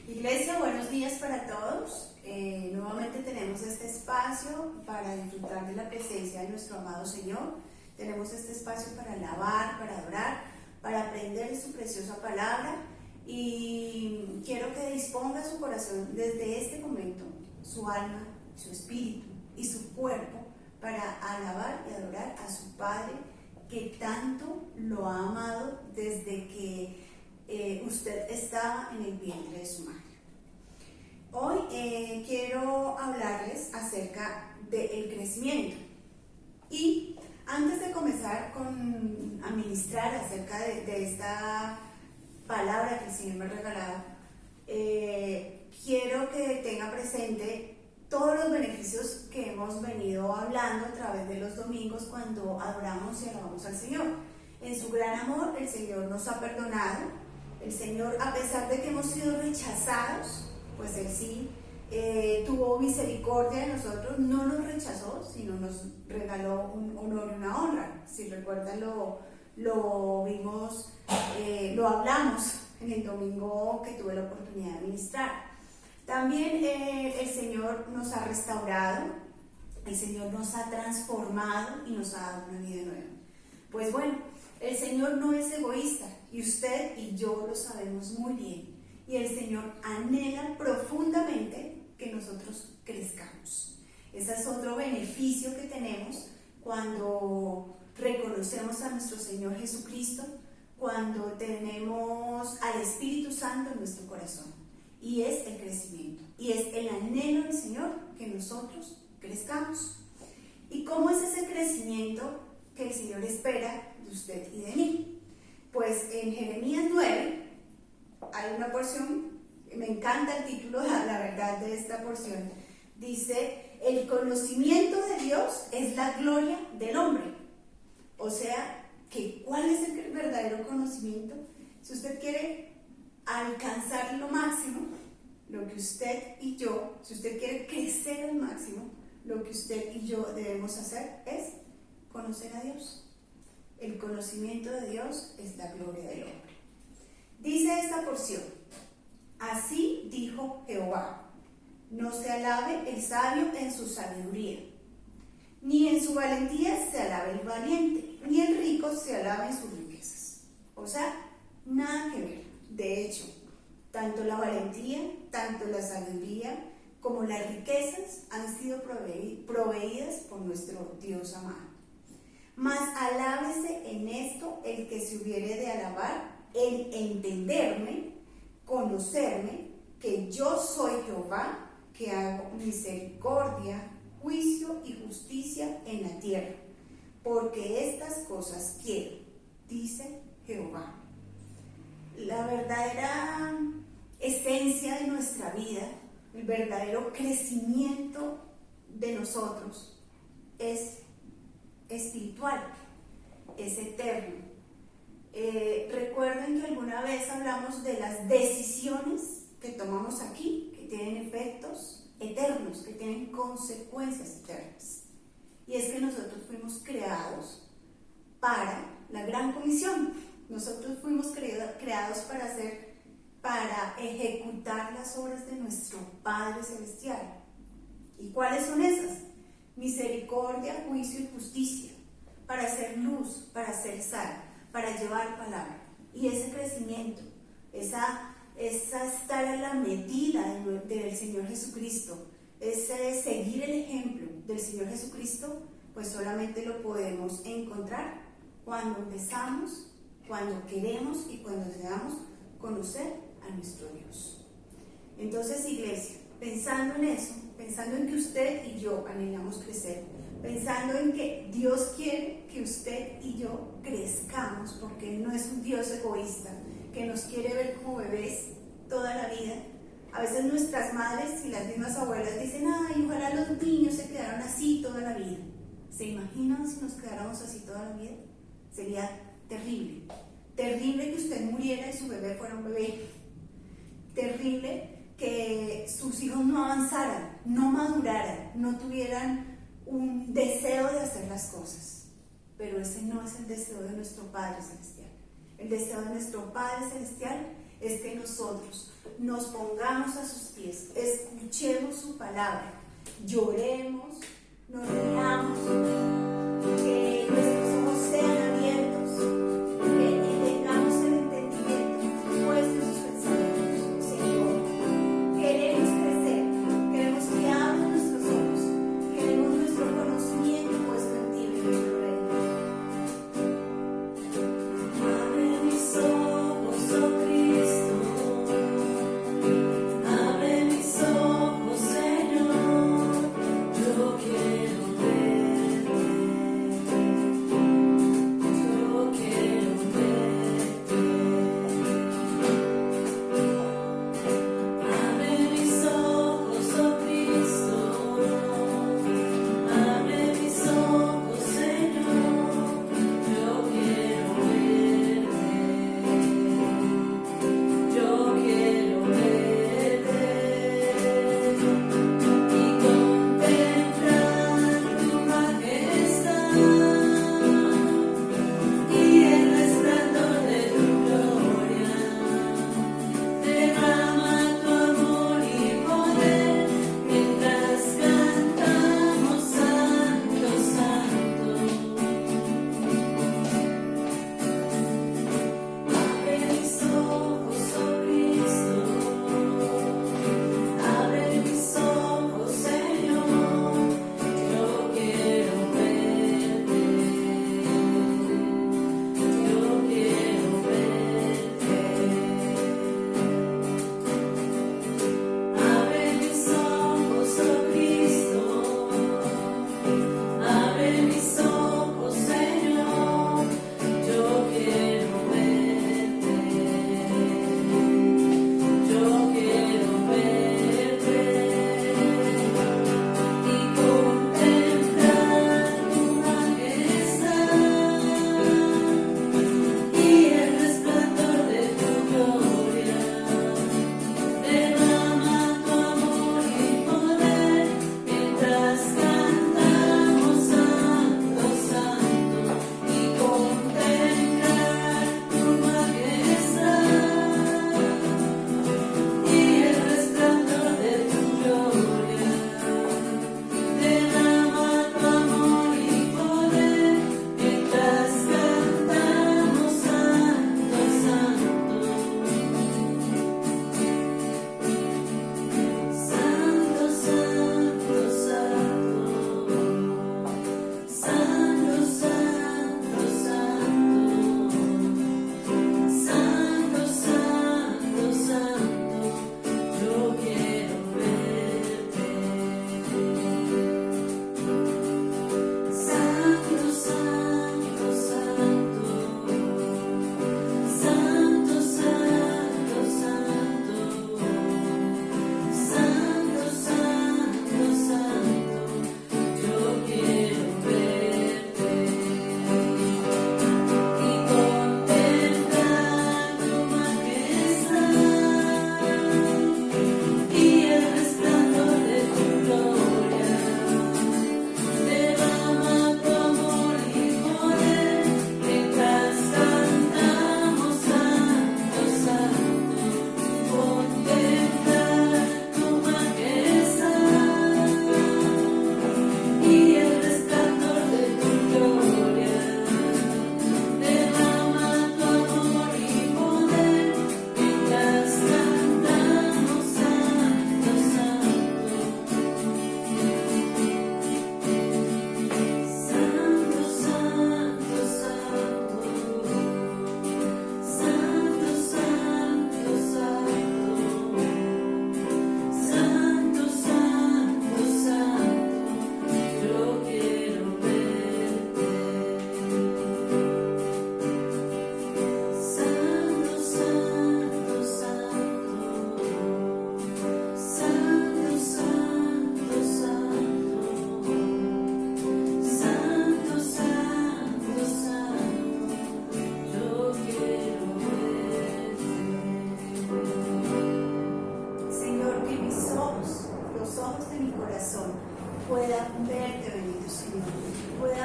Iglesia, buenos días para todos. Nuevamente tenemos este espacio para disfrutar de la presencia de nuestro amado Señor. Tenemos este espacio para alabar, para adorar, para aprender de su preciosa palabra. Y quiero que disponga su corazón desde este momento, su alma, su espíritu y su cuerpo para alabar y adorar a su Padre que tanto lo ha amado desde que usted estaba en el vientre de su madre. Hoy quiero hablarles acerca del crecimiento. Y antes de comenzar a ministrar acerca de esta palabra que el Señor me ha regalado, quiero que tenga presente todos los beneficios que hemos venido hablando a través de los domingos cuando adoramos y alabamos al Señor. En su gran amor, el Señor nos ha perdonado. El Señor, a pesar de que hemos sido rechazados, pues Él sí tuvo misericordia de nosotros, no nos rechazó, sino nos regaló un honor y una honra. Si recuerdan, lo vimos, lo hablamos en el domingo que tuve la oportunidad de ministrar. También el Señor nos ha restaurado, el Señor nos ha transformado y nos ha dado una vida nueva. Pues bueno, el Señor no es egoísta y usted y yo lo sabemos muy bien. Y el Señor anhela profundamente que nosotros crezcamos. Ese es otro beneficio que tenemos cuando reconocemos a nuestro Señor Jesucristo, cuando tenemos al Espíritu Santo en nuestro corazón. Y es el crecimiento. Y es el anhelo del Señor que nosotros crezcamos. ¿Y cómo es ese crecimiento que el Señor espera de usted y de mí? Pues en Jeremías 9 hay una porción, me encanta el título, la verdad, de esta porción. Dice, el conocimiento de Dios es la gloria del hombre. O sea, ¿cuál es el verdadero conocimiento? Si usted quiere alcanzar lo máximo, lo que usted y yo, si usted quiere crecer al máximo, lo que usted y yo debemos hacer es conocer a Dios. El conocimiento de Dios es la gloria del hombre. Dice esta porción, así dijo Jehová, no se alabe el sabio en su sabiduría, ni en su valentía se alabe el valiente, ni el rico se alabe en sus riquezas. O sea, nada que ver. De hecho, tanto la valentía, tanto la sabiduría, como las riquezas han sido proveídas por nuestro Dios amado. Mas alábese en esto el que se hubiere de alabar, en entenderme, conocerme, que yo soy Jehová, que hago misericordia, juicio y justicia en la tierra, porque estas cosas quiero, dice Jehová. La verdadera esencia de nuestra vida, el verdadero crecimiento de nosotros es espiritual, es eterno. Recuerden que alguna vez hablamos de las decisiones que tomamos aquí, que tienen efectos eternos, que tienen consecuencias eternas. Y es que nosotros fuimos creados para la gran comisión. Nosotros fuimos creados para ejecutar las obras de nuestro Padre Celestial. ¿Y cuáles son esas? Misericordia, juicio y justicia, para hacer luz, para hacer sal, para llevar palabra. Y ese crecimiento, esa estar a la medida del Señor Jesucristo, ese seguir el ejemplo del Señor Jesucristo, pues solamente lo podemos encontrar cuando empezamos, cuando queremos y cuando deseamos conocer a nuestro Dios. Entonces, iglesia, pensando en eso, pensando en que usted y yo anhelamos crecer, pensando en que Dios quiere que usted y yo crezcamos, porque Él no es un Dios egoísta que nos quiere ver como bebés toda la vida. A veces nuestras madres y las mismas abuelas dicen, ay, ojalá los niños se quedaran así toda la vida. ¿Se imaginan si nos quedáramos así toda la vida? Sería terrible. Terrible que usted muriera y su bebé fuera un bebé. Terrible que sus hijos no avanzaran, no maduraran, no tuvieran un deseo de hacer las cosas, pero ese no es el deseo de nuestro Padre Celestial. El deseo de nuestro Padre Celestial es que nosotros nos pongamos a sus pies, escuchemos su palabra, lloremos, nos riamos, que nuestros ojos sean abiertos, que tengamos el entendimiento puesto en sus pensamientos. Señor, queremos crecer, queremos que abran nuestros ojos, queremos nuestro conocimiento puesto en ti, bendito Rey. Abre mis ojos, oh Cristo, abre mis ojos, Señor, yo quiero ver.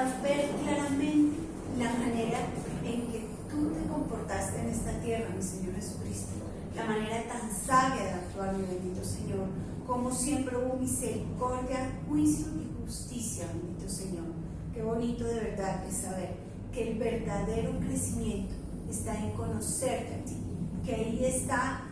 puedas ver claramente la manera en que tú te comportaste en esta tierra, mi Señor Jesucristo, la manera tan sabia de actuar, mi bendito Señor, como siempre hubo misericordia, juicio y justicia, bendito Señor. Qué bonito de verdad es saber que el verdadero crecimiento está en conocerte a ti, que ahí está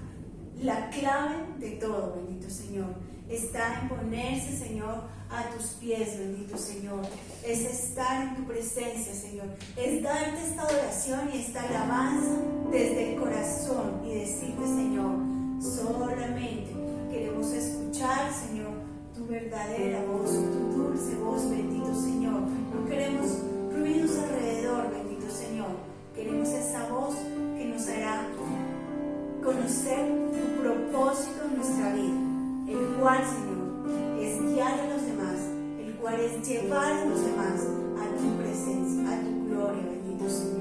la clave de todo, bendito Señor. Está en ponerse, Señor, a tus pies, bendito Señor. Es estar en tu presencia, Señor. Es darte esta adoración y esta alabanza desde el corazón y decirte, Señor, solamente queremos escuchar, Señor, tu verdadera voz, tu dulce voz, bendito Señor. No queremos ruidos alrededor, bendito Señor. Queremos esa voz que nos hará conocer tu propósito en nuestra vida, el cual, Señor, es guiar a los demás, el cual es llevar a los demás a tu presencia, a tu gloria, bendito Señor.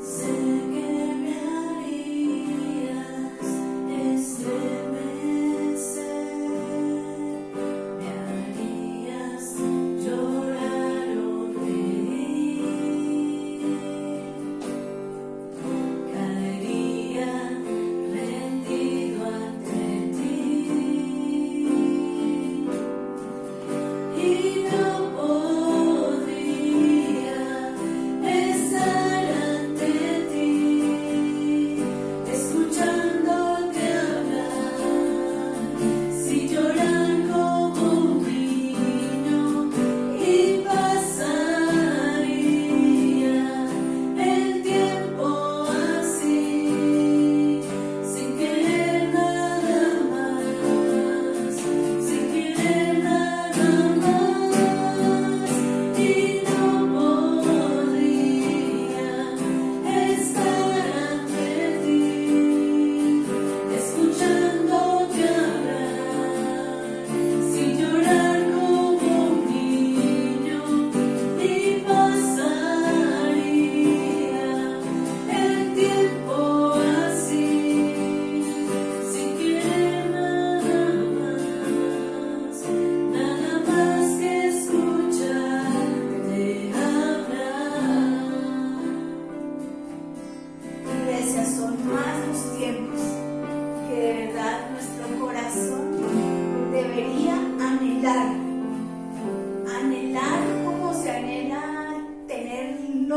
Sé que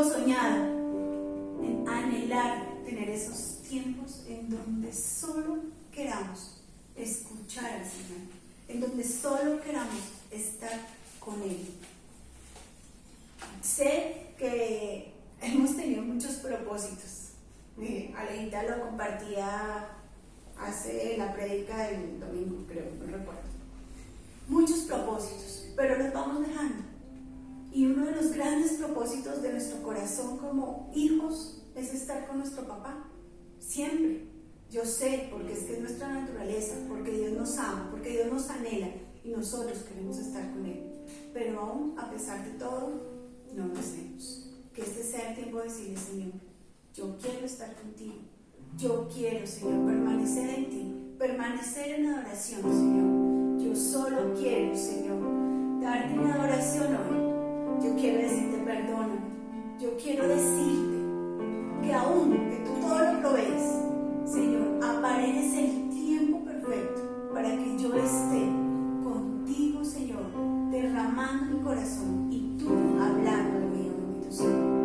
hemos soñado en anhelar tener esos tiempos en donde solo queramos escuchar al Señor, en donde solo queramos estar con Él. Sé que hemos tenido muchos propósitos. Aleita lo compartía hace la prédica del domingo, creo, no recuerdo. Muchos propósitos, pero los vamos dejando. Y uno de los grandes propósitos de nuestro corazón como hijos es estar con nuestro papá, siempre. Yo sé, porque es que es nuestra naturaleza, porque Dios nos ama, porque Dios nos anhela y nosotros queremos estar con Él. Pero aún, a pesar de todo, no lo hacemos. Que este sea el tiempo de decirle, Señor, yo quiero estar contigo. Yo quiero, Señor, permanecer en ti, permanecer en adoración, Señor. Yo solo quiero, Señor, darte una adoración hoy. Yo quiero decirte perdóname. Yo quiero decirte que aún que tú todo lo provees, Señor, apareces el tiempo perfecto para que yo esté contigo, Señor, derramando mi corazón y tú hablando de mí, bendito Señor.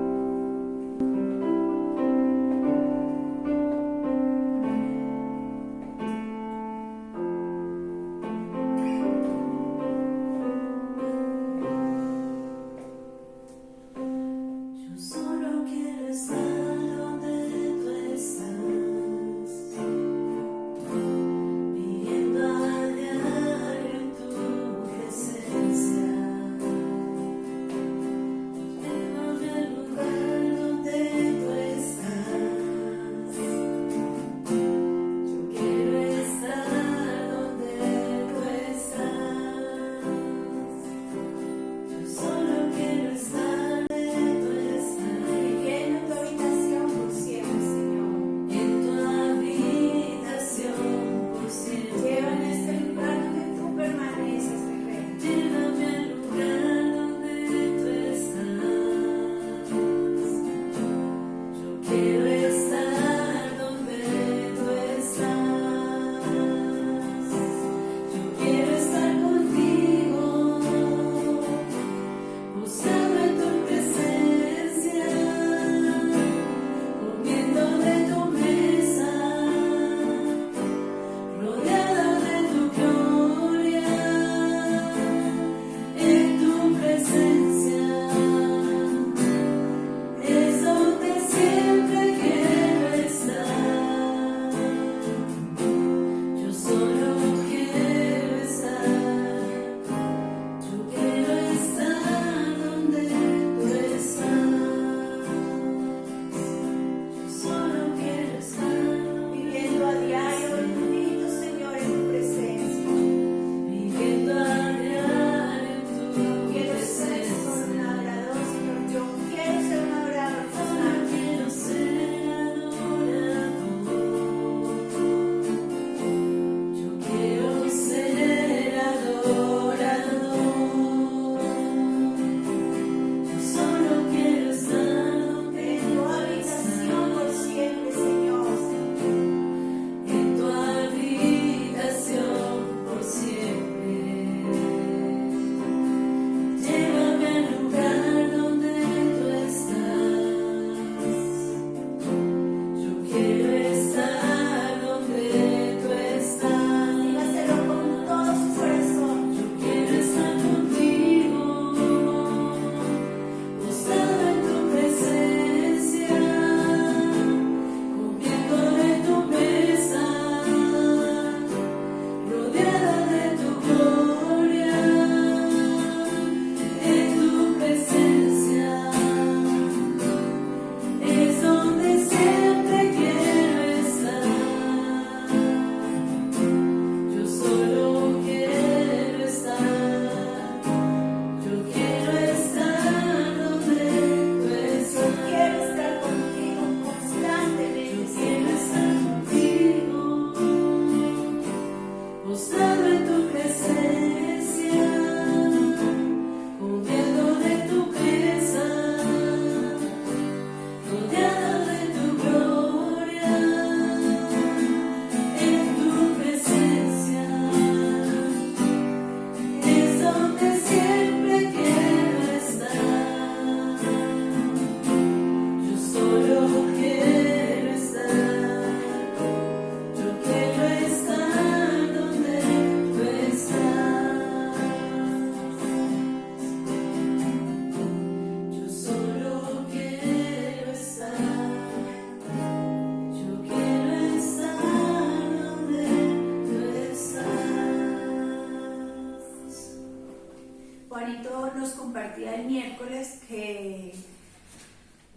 nos compartía el miércoles que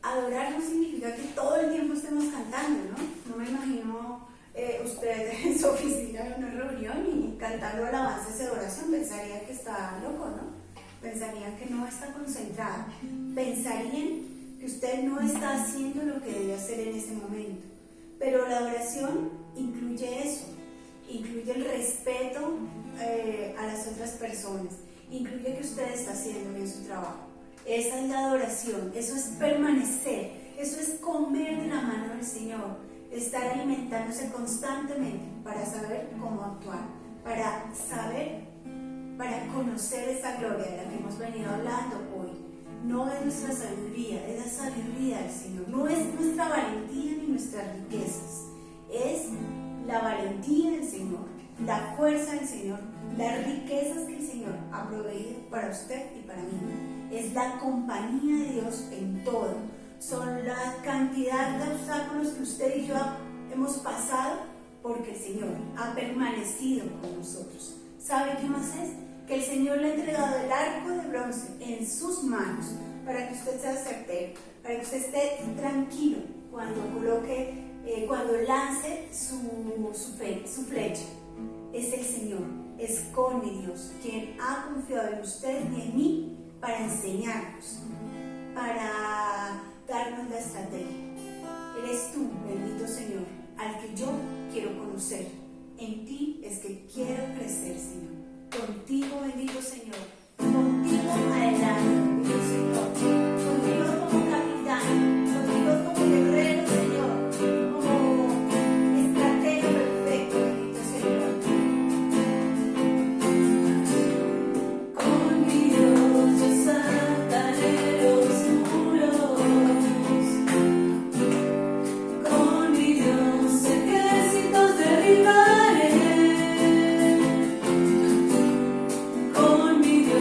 adorar no significa que todo el tiempo estemos cantando, ¿no? No me imagino usted en su oficina en una reunión y cantando alabanzas de oración. Pensaría que está loco, ¿no? Pensarían que no está concentrado. Pensarían que usted no está haciendo lo que debe hacer en ese momento. Pero la oración incluye eso, incluye el respeto a las otras personas, incluye que usted está haciendo bien su trabajo. Esa es la adoración, eso es permanecer, eso es comer de la mano del Señor, estar alimentándose constantemente para saber cómo actuar, para saber, para conocer esa gloria de la que hemos venido hablando hoy. No es nuestra sabiduría, es la sabiduría del Señor. No es nuestra valentía ni nuestras riquezas. Es la valentía del Señor, la fuerza del Señor, las riquezas que el Señor ha proveído para usted y para mí. Es la compañía de Dios en todo. Son la cantidad de obstáculos que usted y yo hemos pasado porque el Señor ha permanecido con nosotros. ¿Sabe qué más es? Que el Señor le ha entregado el arco de bronce en sus manos para que usted sea certero, para que usted esté tranquilo cuando cuando lance su flecha. Es el Señor, es con mi Dios, quien ha confiado en usted y en mí para enseñarnos, para darnos la estrategia. Eres tú, bendito Señor, al que yo quiero conocer. En ti es que quiero crecer, Señor. Contigo, bendito Señor, contigo adelante, bendito Señor, contigo como capitán, contigo como guerrero, Señor, como estratega perfecto, bendito Señor. Con mi Dios yo saltaré los muros, con mi Dios ejércitos derribaré, con mi Dios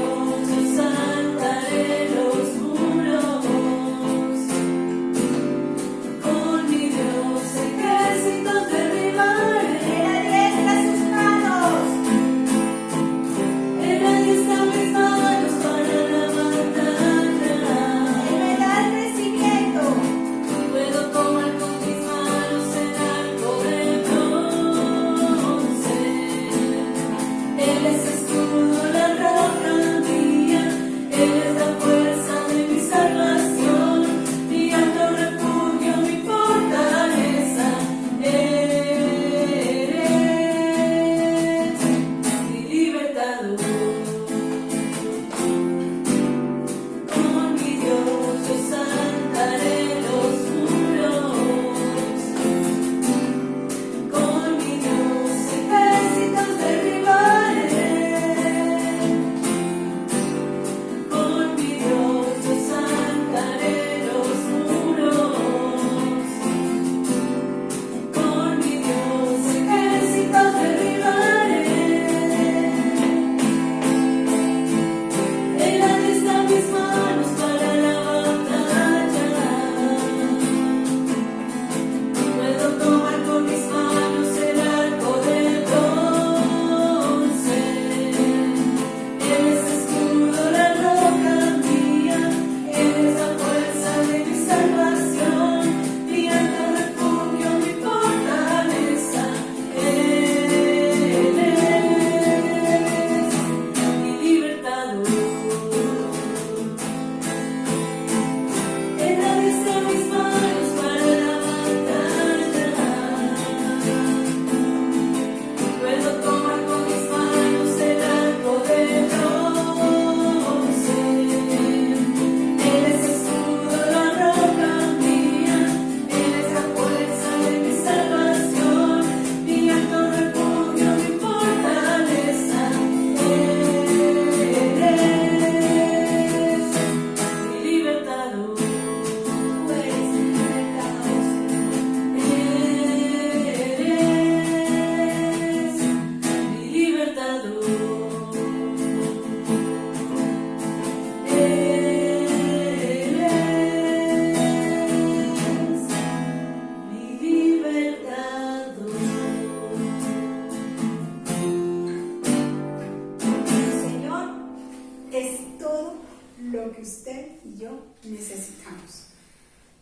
lo que usted y yo necesitamos.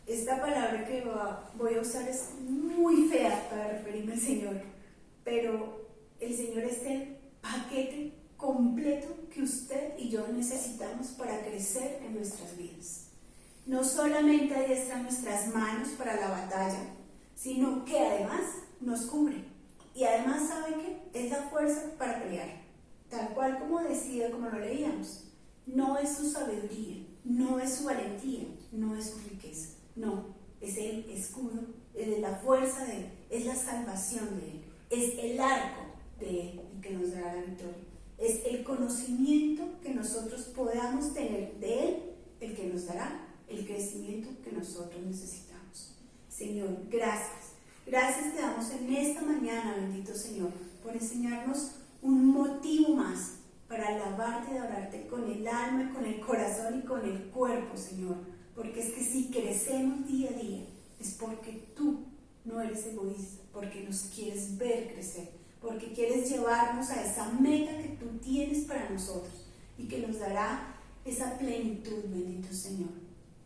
Esta palabra que voy a usar es muy fea para referirme al Señor, pero el Señor es el paquete completo que usted y yo necesitamos para crecer en nuestras vidas. No solamente adiestra nuestras manos para la batalla, sino que además nos cubre. Y además, ¿sabe qué? Es la fuerza para pelear. Tal cual como decía, como lo leíamos. No es su sabiduría, no es su valentía, no es su riqueza. No, es el escudo, es la fuerza de Él, es la salvación de Él, es el arco de Él el que nos dará la victoria. Es el conocimiento que nosotros podamos tener de Él el que nos dará el crecimiento que nosotros necesitamos. Señor, gracias. Gracias te damos en esta mañana, bendito Señor, por enseñarnos un motivo más para alabarte y adorarte con el alma, con el corazón y con el cuerpo, Señor. Porque es que si crecemos día a día, es porque tú no eres egoísta, porque nos quieres ver crecer, porque quieres llevarnos a esa meta que tú tienes para nosotros y que nos dará esa plenitud, bendito Señor.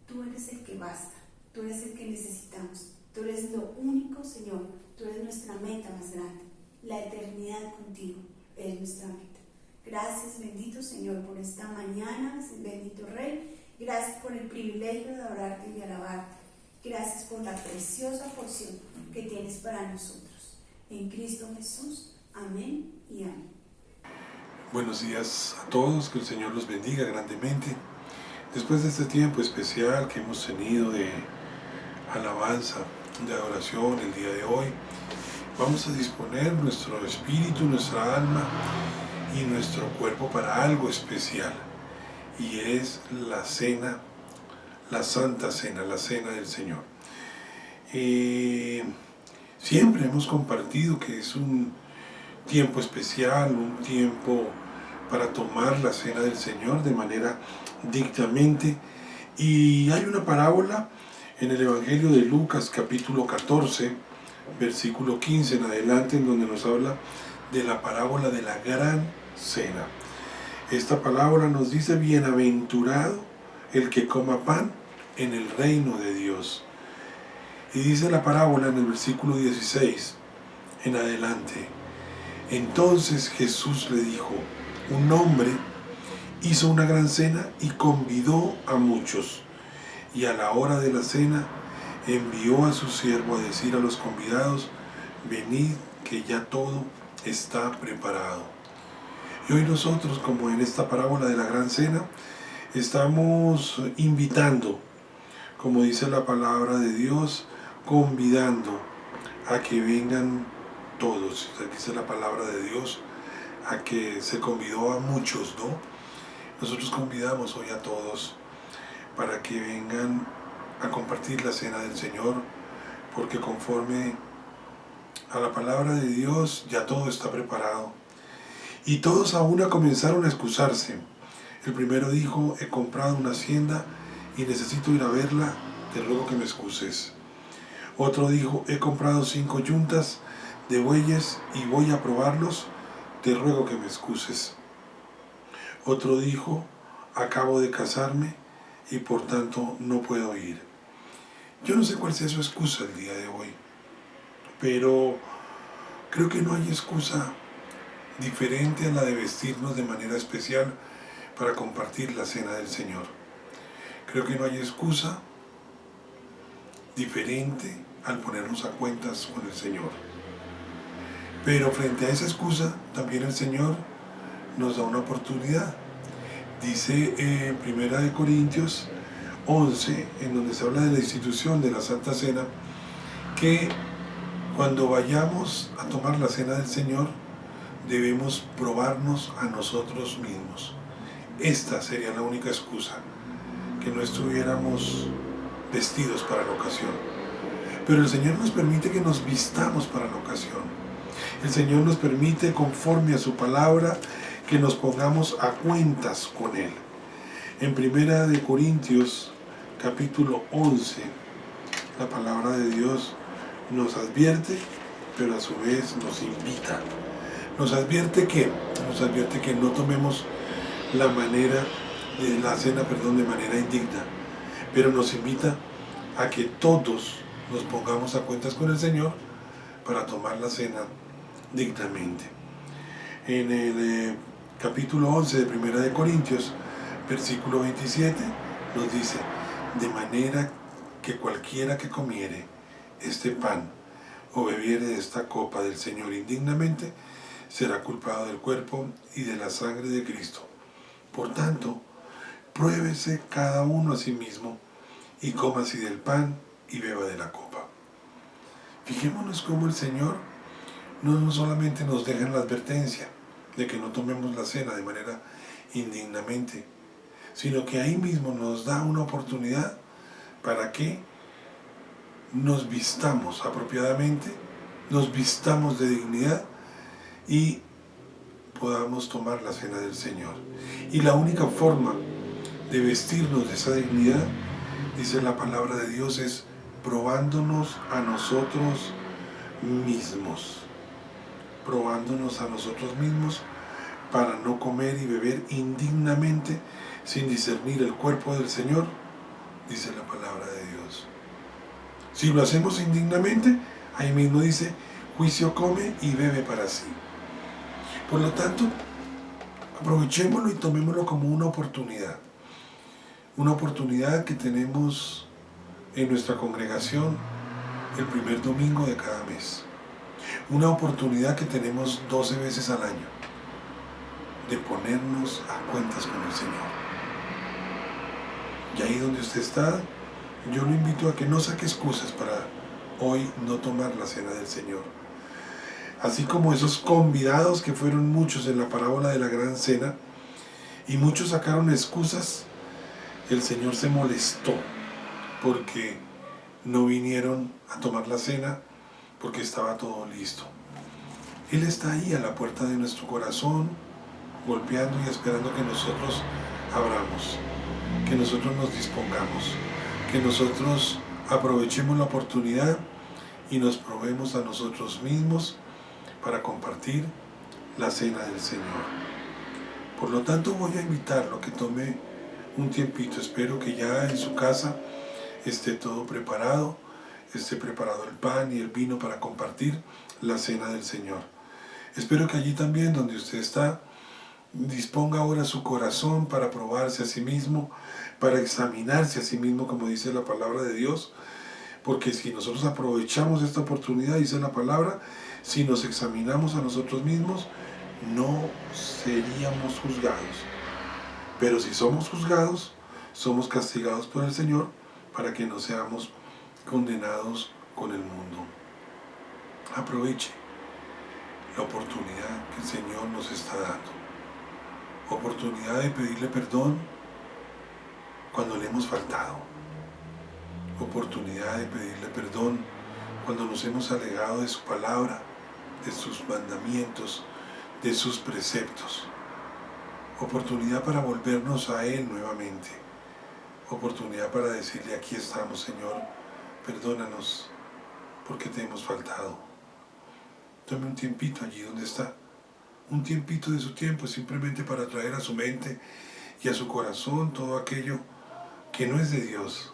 Tú eres el que basta, tú eres el que necesitamos, tú eres lo único, Señor, tú eres nuestra meta más grande, la eternidad contigo es nuestra meta. Gracias, bendito Señor, por esta mañana, bendito Rey, gracias por el privilegio de adorarte y de alabarte, gracias por la preciosa porción que tienes para nosotros. En Cristo Jesús, amén y amén. Buenos días a todos, que el Señor los bendiga grandemente. Después de este tiempo especial que hemos tenido de alabanza, de adoración el día de hoy, vamos a disponer nuestro espíritu, nuestra alma y nuestro cuerpo para algo especial, y es la cena, la Santa Cena, la Cena del Señor. Siempre hemos compartido que es un tiempo especial, un tiempo para tomar la Cena del Señor de manera dignamente, y hay una parábola en el Evangelio de Lucas capítulo 14, versículo 15 en adelante, en donde nos habla de la parábola de la gran cena. Esta parábola nos dice: bienaventurado el que coma pan en el reino de Dios. Y dice la parábola en el versículo 16 en adelante: entonces Jesús le dijo, un hombre hizo una gran cena y convidó a muchos, y a la hora de la cena envió a su siervo a decir a los convidados: venid, que ya todo está preparado. Y hoy nosotros, como en esta parábola de la gran cena, estamos invitando, como dice la palabra de Dios, convidando a que vengan todos. Aquí dice la palabra de Dios, a que se convidó a muchos, ¿no? Nosotros convidamos hoy a todos para que vengan a compartir la cena del Señor, porque conforme a la palabra de Dios ya todo está preparado. Y todos a una comenzaron a excusarse. El primero dijo: he comprado una hacienda y necesito ir a verla, te ruego que me excuses. Otro dijo: he comprado 5 yuntas de bueyes y voy a probarlos, te ruego que me excuses. Otro dijo: acabo de casarme y por tanto no puedo ir. Yo no sé cuál sea su excusa el día de hoy, pero creo que no hay excusa diferente a la de vestirnos de manera especial para compartir la cena del Señor. Creo que no hay excusa diferente al ponernos a cuentas con el Señor. Pero frente a esa excusa, también el Señor nos da una oportunidad. Dice en 1 Corintios 11, en donde se habla de la institución de la Santa Cena, que cuando vayamos a tomar la cena del Señor, debemos probarnos a nosotros mismos. Esta sería la única excusa, que no estuviéramos vestidos para la ocasión. Pero el Señor nos permite que nos vistamos para la ocasión. El Señor nos permite, conforme a su palabra, que nos pongamos a cuentas con Él. En 1 Corintios capítulo 11, la palabra de Dios nos advierte, pero a su vez nos invita. Nos advierte que no tomemos la manera de manera indigna, pero nos invita a que todos nos pongamos a cuentas con el Señor para tomar la cena dignamente. En el capítulo 11 de Primera de Corintios, versículo 27, nos dice: de manera que cualquiera que comiere este pan o bebiere de esta copa del Señor indignamente, será culpado del cuerpo y de la sangre de Cristo. Por tanto, pruébese cada uno a sí mismo y coma así del pan y beba de la copa. Fijémonos cómo el Señor no solamente nos deja en la advertencia de que no tomemos la cena de manera indignamente, sino que ahí mismo nos da una oportunidad para que nos vistamos apropiadamente, nos vistamos de dignidad y podamos tomar la cena del Señor. Y la única forma de vestirnos de esa dignidad, dice la palabra de Dios, es probándonos a nosotros mismos. Probándonos a nosotros mismos para no comer y beber indignamente sin discernir el cuerpo del Señor, dice la palabra de Dios. Si lo hacemos indignamente, ahí mismo dice: juicio come y bebe para sí. Por lo tanto, aprovechémoslo y tomémoslo como una oportunidad que tenemos en nuestra congregación el primer domingo de cada mes. Una oportunidad que tenemos 12 veces al año de ponernos a cuentas con el Señor. Y ahí donde usted está, yo lo invito a que no saque excusas para hoy no tomar la cena del Señor. Así como esos convidados que fueron muchos en la parábola de la gran cena, y muchos sacaron excusas, el Señor se molestó porque no vinieron a tomar la cena porque estaba todo listo. Él está ahí a la puerta de nuestro corazón, golpeando y esperando que nosotros abramos, que nosotros nos dispongamos, que nosotros aprovechemos la oportunidad y nos probemos a nosotros mismos para compartir la cena del Señor. Por lo tanto, voy a invitarlo a que tome un tiempito. Espero que ya en su casa esté todo preparado, esté preparado el pan y el vino para compartir la cena del Señor. Espero que allí también donde usted está, disponga ahora su corazón para probarse a sí mismo, para examinarse a sí mismo, como dice la palabra de Dios, porque si nosotros aprovechamos esta oportunidad, dice la palabra, si nos examinamos a nosotros mismos, no seríamos juzgados. Pero si somos juzgados, somos castigados por el Señor para que no seamos condenados con el mundo. Aproveche la oportunidad que el Señor nos está dando. Oportunidad de pedirle perdón cuando le hemos faltado. Oportunidad de pedirle perdón cuando nos hemos alejado de su palabra, de sus mandamientos, de sus preceptos. Oportunidad para volvernos a Él nuevamente. Oportunidad para decirle: aquí estamos, Señor, perdónanos porque te hemos faltado. Tome un tiempito allí donde está, un tiempito de su tiempo, simplemente para traer a su mente y a su corazón todo aquello que no es de Dios,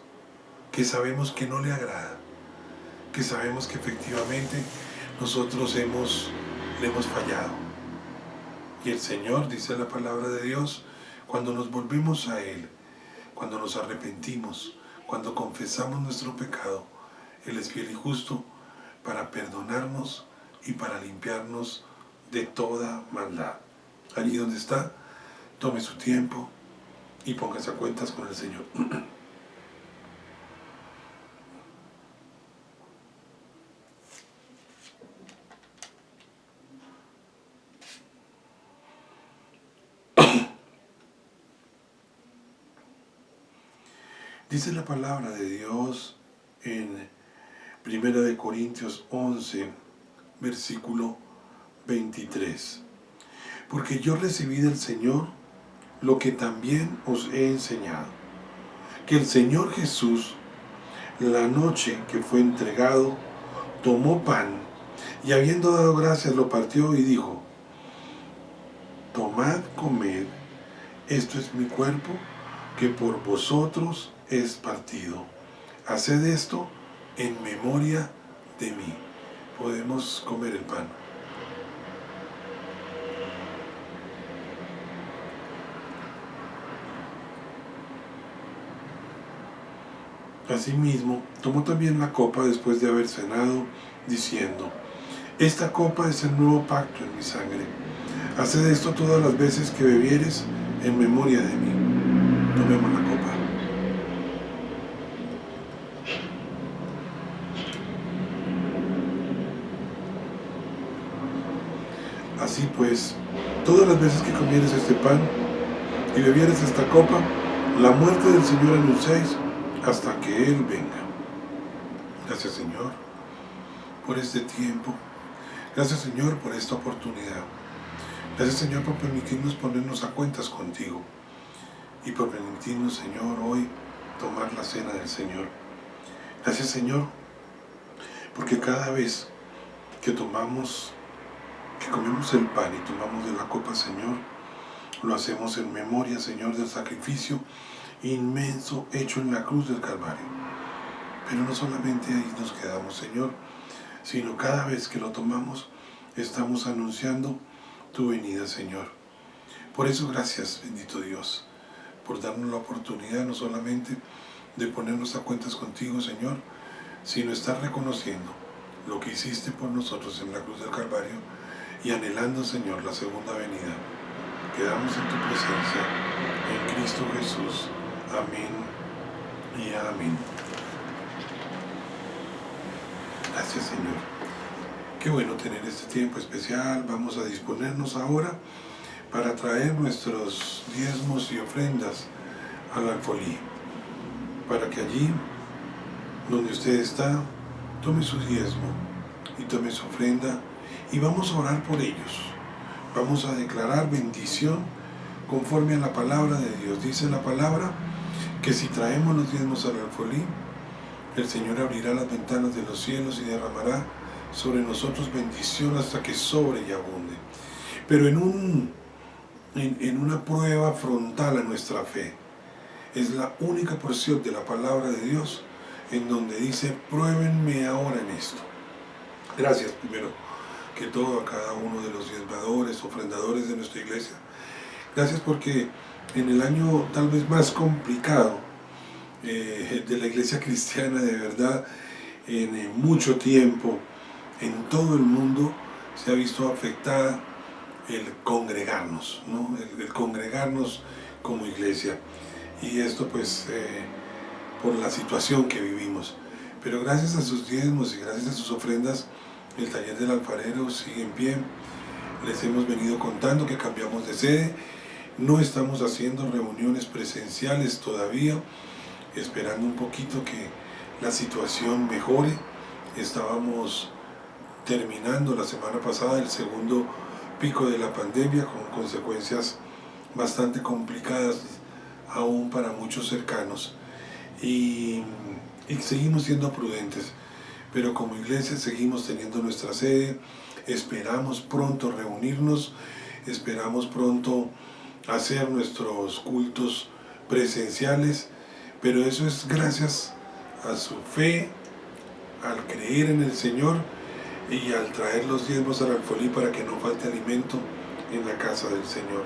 que sabemos que no le agrada, que sabemos que efectivamente nosotros le hemos fallado. Y el Señor, dice la palabra de Dios, cuando nos volvemos a Él, cuando nos arrepentimos, cuando confesamos nuestro pecado, Él es fiel y justo para perdonarnos y para limpiarnos de toda maldad. Allí donde está, tome su tiempo y póngase a cuentas con el Señor. Dice la palabra de Dios en 1 Corintios 11, versículo 23. Porque yo recibí del Señor lo que también os he enseñado, que el Señor Jesús, la noche que fue entregado, tomó pan y habiendo dado gracias lo partió y dijo: tomad, comed, esto es mi cuerpo que por vosotros es partido. Haced esto en memoria de mí. Podemos comer el pan. Asimismo, tomó también la copa después de haber cenado, diciendo: esta copa es el nuevo pacto en mi sangre. Haced esto todas las veces que bebieres en memoria de mí. Tomemos la copa. Así pues, todas las veces que comieres este pan y bebieres esta copa, la muerte del Señor anunciáis hasta que Él venga. Gracias, Señor, por este tiempo. Gracias, Señor, por esta oportunidad. Gracias, Señor, por permitirnos ponernos a cuentas contigo y por permitirnos, Señor, hoy tomar la cena del Señor. Gracias, Señor, porque cada vez que comemos el pan y tomamos de la copa, Señor, lo hacemos en memoria, Señor, del sacrificio inmenso hecho en la cruz del Calvario. Pero no solamente ahí nos quedamos, Señor, sino cada vez que lo tomamos, estamos anunciando tu venida, Señor. Por eso, gracias, bendito Dios, por darnos la oportunidad no solamente de ponernos a cuentas contigo, Señor, sino estar reconociendo lo que hiciste por nosotros en la cruz del Calvario y anhelando, Señor, la segunda venida. Quedamos en tu presencia, en Cristo Jesús. Amén y amén. Gracias, Señor. Qué bueno tener este tiempo especial. Vamos a disponernos ahora para traer nuestros diezmos y ofrendas al alfolí, para que allí donde usted está tome su diezmo y tome su ofrenda y vamos a orar por ellos. Vamos a declarar bendición conforme a la palabra de Dios. Dice la palabra que si traemos los diezmos al alfolí, el Señor abrirá las ventanas de los cielos y derramará sobre nosotros bendición hasta que sobre y abunde. Pero en una prueba frontal a nuestra fe, es la única porción de la palabra de Dios en donde dice: pruébenme ahora en esto. Gracias primero que todo a cada uno de los diezmadores, ofrendadores de nuestra iglesia. Gracias porque en el año tal vez más complicado de la iglesia cristiana, de verdad, en mucho tiempo, en todo el mundo se ha visto afectada el congregarnos, ¿no? El congregarnos como iglesia. Y esto pues por la situación que vivimos. Pero gracias a sus diezmos y gracias a sus ofrendas, el taller del alfarero sigue en pie. Les hemos venido contando que cambiamos de sede. No estamos haciendo reuniones presenciales todavía, esperando un poquito que la situación mejore. Estábamos terminando la semana pasada el segundo pico de la pandemia con consecuencias bastante complicadas aún para muchos cercanos y seguimos siendo prudentes, pero como iglesia seguimos teniendo nuestra sede. Esperamos pronto reunirnos, esperamos pronto hacer nuestros cultos presenciales, pero eso es gracias a su fe, al creer en el Señor y al traer los diezmos al alfolí para que no falte alimento en la casa del Señor.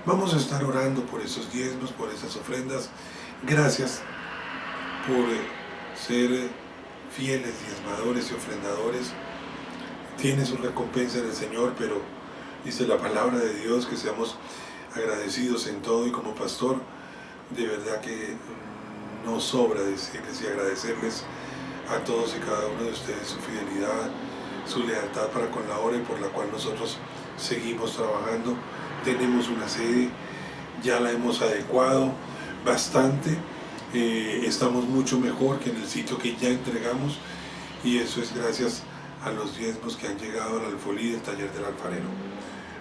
Vamos a estar orando por esos diezmos, por esas ofrendas. Gracias por ser fieles diezmadores y ofrendadores. Tiene su recompensa en el Señor, pero dice la palabra de Dios que seamos agradecidos en todo, y como pastor de verdad que no sobra decirles y agradecerles a todos y cada uno de ustedes su fidelidad, su lealtad para con la obra y por la cual nosotros seguimos trabajando. Tenemos una sede, ya la hemos adecuado bastante, estamos mucho mejor que en el sitio que ya entregamos, y eso es gracias a los diezmos que han llegado al alfolí del taller del alfarero.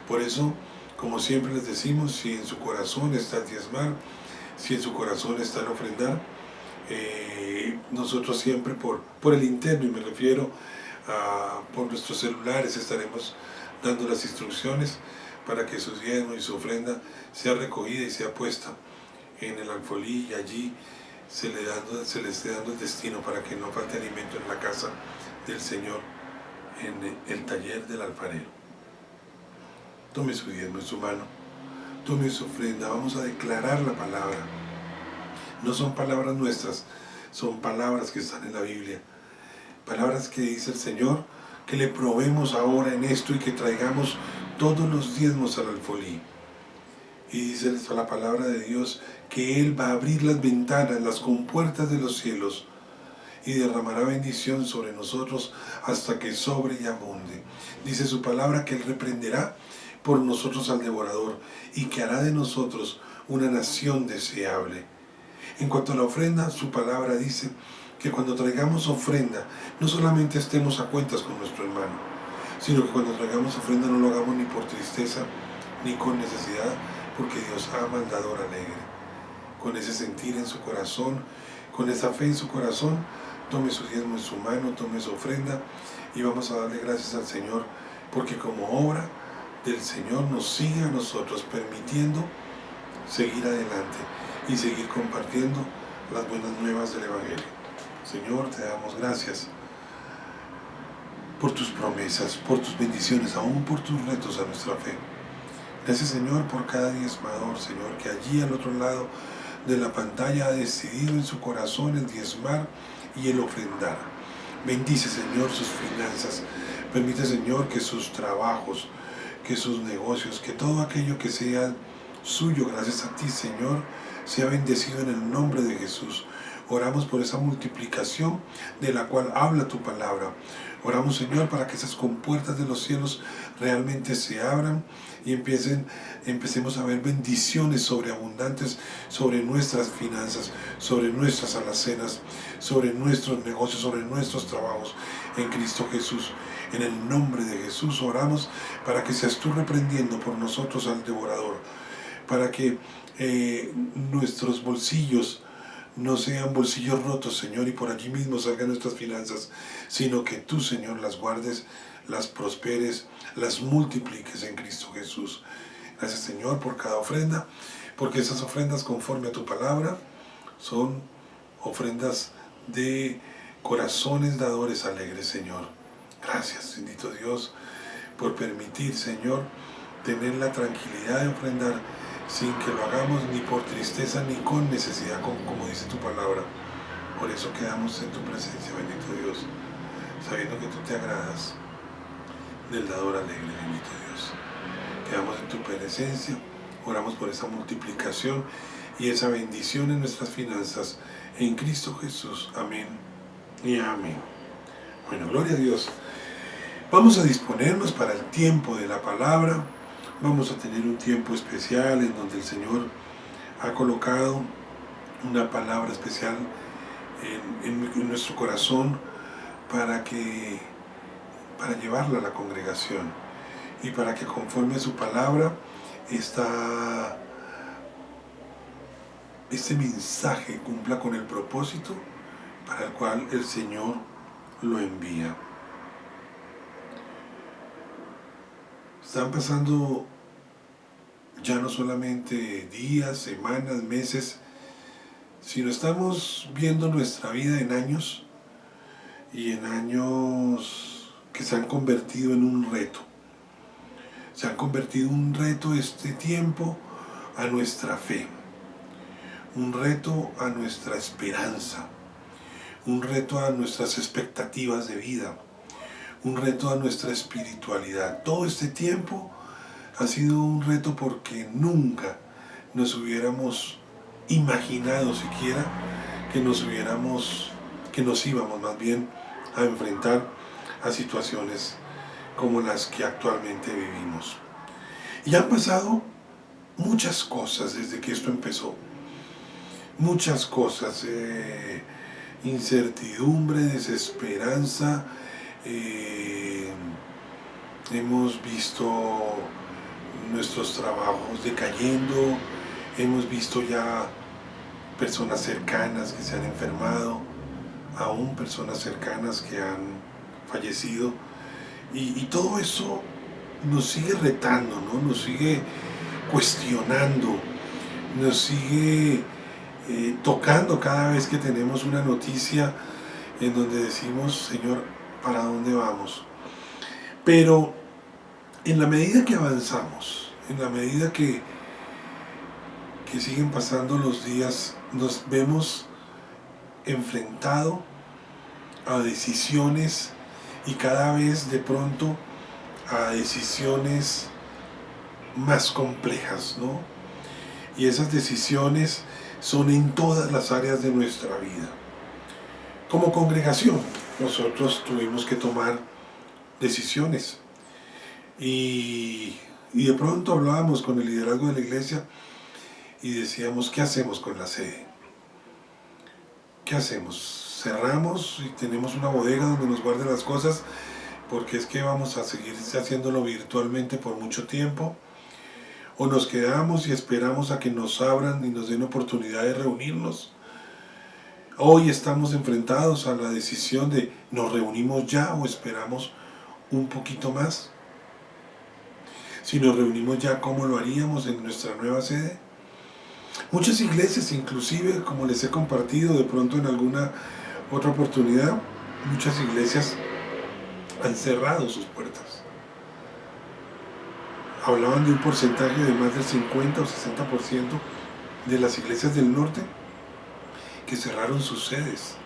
Por eso, como siempre les decimos, si en su corazón está el diezmar, si en su corazón está el ofrendar, nosotros siempre por el interno, y me refiero por nuestros celulares, estaremos dando las instrucciones para que su diezmo y su ofrenda sea recogida y sea puesta en el alfolí, y allí se le esté dando el destino para que no falte alimento en la casa del Señor, en el taller del alfarero. Tome su diezmo en su mano, tome su ofrenda, vamos a declarar la palabra. No son palabras nuestras, son palabras que están en la Biblia. Palabras que dice el Señor, que le probemos ahora en esto y que traigamos todos los diezmos al alfolí. Y dice la palabra de Dios que Él va a abrir las ventanas, las compuertas de los cielos, y derramará bendición sobre nosotros hasta que sobre y abunde. Dice su palabra que Él reprenderá por nosotros al devorador y que hará de nosotros una nación deseable. En cuanto a la ofrenda, su palabra dice que cuando traigamos ofrenda, no solamente estemos a cuentas con nuestro hermano, sino que cuando traigamos ofrenda no lo hagamos ni por tristeza ni con necesidad, porque Dios ama al dador alegre. Con ese sentir en su corazón, con esa fe en su corazón, tome su diezmo en su mano, tome su ofrenda y vamos a darle gracias al Señor, porque como obra del Señor nos sigue a nosotros permitiendo seguir adelante y seguir compartiendo las buenas nuevas del Evangelio. Señor, te damos gracias por tus promesas, por tus bendiciones, aún por tus retos a nuestra fe. Gracias, Señor, por cada diezmador, Señor, que allí al otro lado de la pantalla ha decidido en su corazón el diezmar y el ofrendar. Bendice, Señor, sus finanzas. Permite, Señor, que sus trabajos, que sus negocios, que todo aquello que sea suyo, gracias a ti, Señor, sea bendecido en el nombre de Jesús. Oramos por esa multiplicación de la cual habla tu palabra. Oramos, Señor, para que esas compuertas de los cielos realmente se abran y empecemos a ver bendiciones sobreabundantes sobre nuestras finanzas, sobre nuestras alacenas, sobre nuestros negocios, sobre nuestros trabajos en Cristo Jesús. En el nombre de Jesús oramos para que seas tú reprendiendo por nosotros al devorador, para que nuestros bolsillos no sean bolsillos rotos, Señor, y por allí mismo salgan nuestras finanzas, sino que tú, Señor, las guardes, las prosperes, las multipliques en Cristo Jesús. Gracias, Señor, por cada ofrenda, porque esas ofrendas, conforme a tu palabra, son ofrendas de corazones dadores alegres, Señor. Gracias, bendito Dios, por permitir, Señor, tener la tranquilidad de ofrendar sin que lo hagamos ni por tristeza ni con necesidad, como dice tu palabra. Por eso quedamos en tu presencia, bendito Dios, sabiendo que tú te agradas del dador alegre, bendito Dios. Quedamos en tu presencia, oramos por esa multiplicación y esa bendición en nuestras finanzas, en Cristo Jesús. Amén y amén. Bueno, gloria a Dios. Vamos a disponernos para el tiempo de la palabra. Vamos a tener un tiempo especial en donde el Señor ha colocado una palabra especial en nuestro corazón para llevarla a la congregación y para que conforme a su palabra este mensaje cumpla con el propósito para el cual el Señor lo envía. Están pasando ya no solamente días, semanas, meses, sino estamos viendo nuestra vida en años, y en años que se han convertido en un reto. Se han convertido en un reto este tiempo a nuestra fe, un reto a nuestra esperanza, un reto a nuestras expectativas de vida, un reto a nuestra espiritualidad. Todo este tiempo ha sido un reto porque nunca nos hubiéramos imaginado siquiera que nos íbamos más bien a enfrentar a situaciones como las que actualmente vivimos. Y han pasado muchas cosas desde que esto empezó. Muchas cosas, incertidumbre, desesperanza. Hemos visto nuestros trabajos decayendo, hemos visto ya personas cercanas que se han enfermado, aún personas cercanas que han fallecido, y todo eso nos sigue retando, ¿no? Nos sigue cuestionando, nos sigue tocando cada vez que tenemos una noticia en donde decimos, Señor, ¿para dónde vamos? Pero en la medida que avanzamos, en la medida que siguen pasando los días, nos vemos enfrentados a decisiones y cada vez de pronto a decisiones más complejas, ¿no? Y esas decisiones son en todas las áreas de nuestra vida. Como congregación, nosotros tuvimos que tomar decisiones y de pronto hablábamos con el liderazgo de la iglesia y decíamos, ¿qué hacemos con la sede? ¿Qué hacemos? ¿Cerramos y tenemos una bodega donde nos guarden las cosas? Porque es que vamos a seguir haciéndolo virtualmente por mucho tiempo. ¿O nos quedamos y esperamos a que nos abran y nos den oportunidad de reunirnos? Hoy estamos enfrentados a la decisión de ¿nos reunimos ya o esperamos un poquito más? Si nos reunimos ya, ¿cómo lo haríamos en nuestra nueva sede? Muchas iglesias, inclusive, como les he compartido de pronto en alguna otra oportunidad, muchas iglesias han cerrado sus puertas. Hablaban de un porcentaje de más del 50 o 60% de las iglesias del norte que cerraron sus sedes.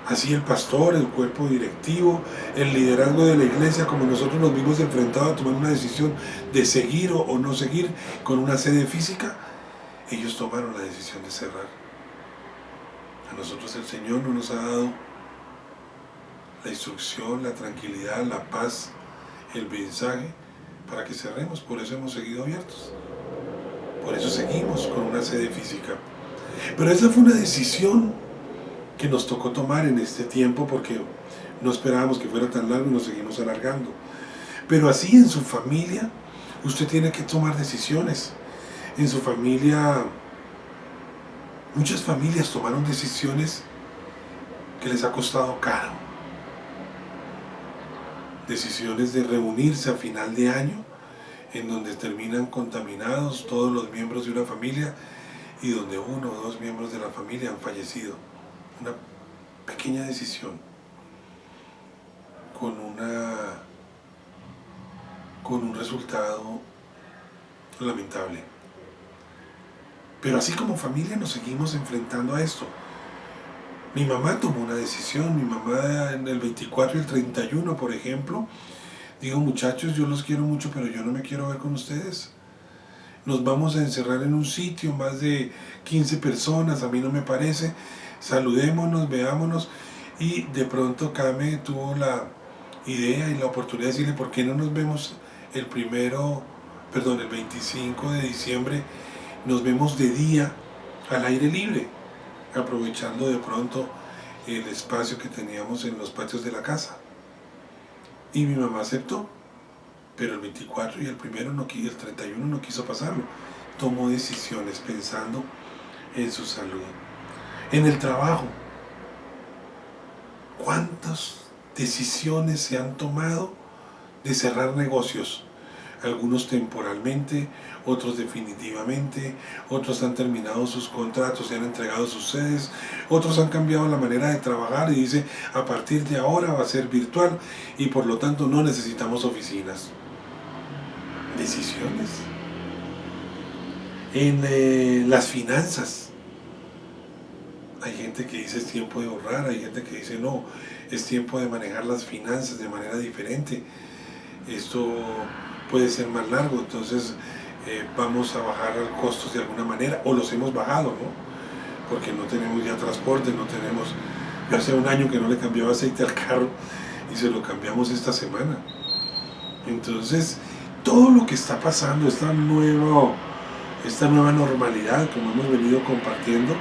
Así el pastor, el cuerpo directivo, el liderazgo de la iglesia, como nosotros nos vimos enfrentados a tomar una decisión de seguir o no seguir con una sede física, ellos tomaron la decisión de cerrar. A nosotros el Señor no nos ha dado la instrucción, la tranquilidad, la paz, el mensaje para que cerremos. Por eso hemos seguido abiertos. Por eso seguimos con una sede física. Pero esa fue una decisión que nos tocó tomar en este tiempo porque no esperábamos que fuera tan largo y nos seguimos alargando. Pero así en su familia, usted tiene que tomar decisiones. En su familia, muchas familias tomaron decisiones que les ha costado caro. Decisiones de reunirse a final de año, en donde terminan contaminados todos los miembros de una familia y donde uno o dos miembros de la familia han fallecido. Una pequeña decisión con un resultado lamentable. Pero así como familia nos seguimos enfrentando a esto. Mi mamá tomó una decisión, mi mamá en el 24 y el 31, por ejemplo, dijo, muchachos, yo los quiero mucho, pero yo no me quiero ver con ustedes. Nos vamos a encerrar en un sitio, más de 15 personas, a mí no me parece, saludémonos, veámonos, y de pronto Kame tuvo la idea y la oportunidad de decirle, ¿por qué no nos vemos el 25 de diciembre, nos vemos de día al aire libre? Aprovechando de pronto el espacio que teníamos en los patios de la casa. Y mi mamá aceptó, pero el 24 y el 31 no quiso pasarlo. Tomó decisiones pensando en su salud. En el trabajo, ¿cuántas decisiones se han tomado de cerrar negocios? Algunos temporalmente, otros definitivamente, otros han terminado sus contratos y han entregado sus sedes, otros han cambiado la manera de trabajar y dice, a partir de ahora va a ser virtual y por lo tanto no necesitamos oficinas. Decisiones. En las finanzas, hay gente que dice es tiempo de ahorrar, hay gente que dice no, es tiempo de manejar las finanzas de manera diferente. Esto puede ser más largo, entonces vamos a bajar costos de alguna manera, o los hemos bajado, ¿no? Porque no tenemos ya transporte, no tenemos, yo hace un año que no le cambiaba aceite al carro y se lo cambiamos esta semana. Entonces, todo lo que está pasando, esta nueva normalidad, como hemos venido compartiendo,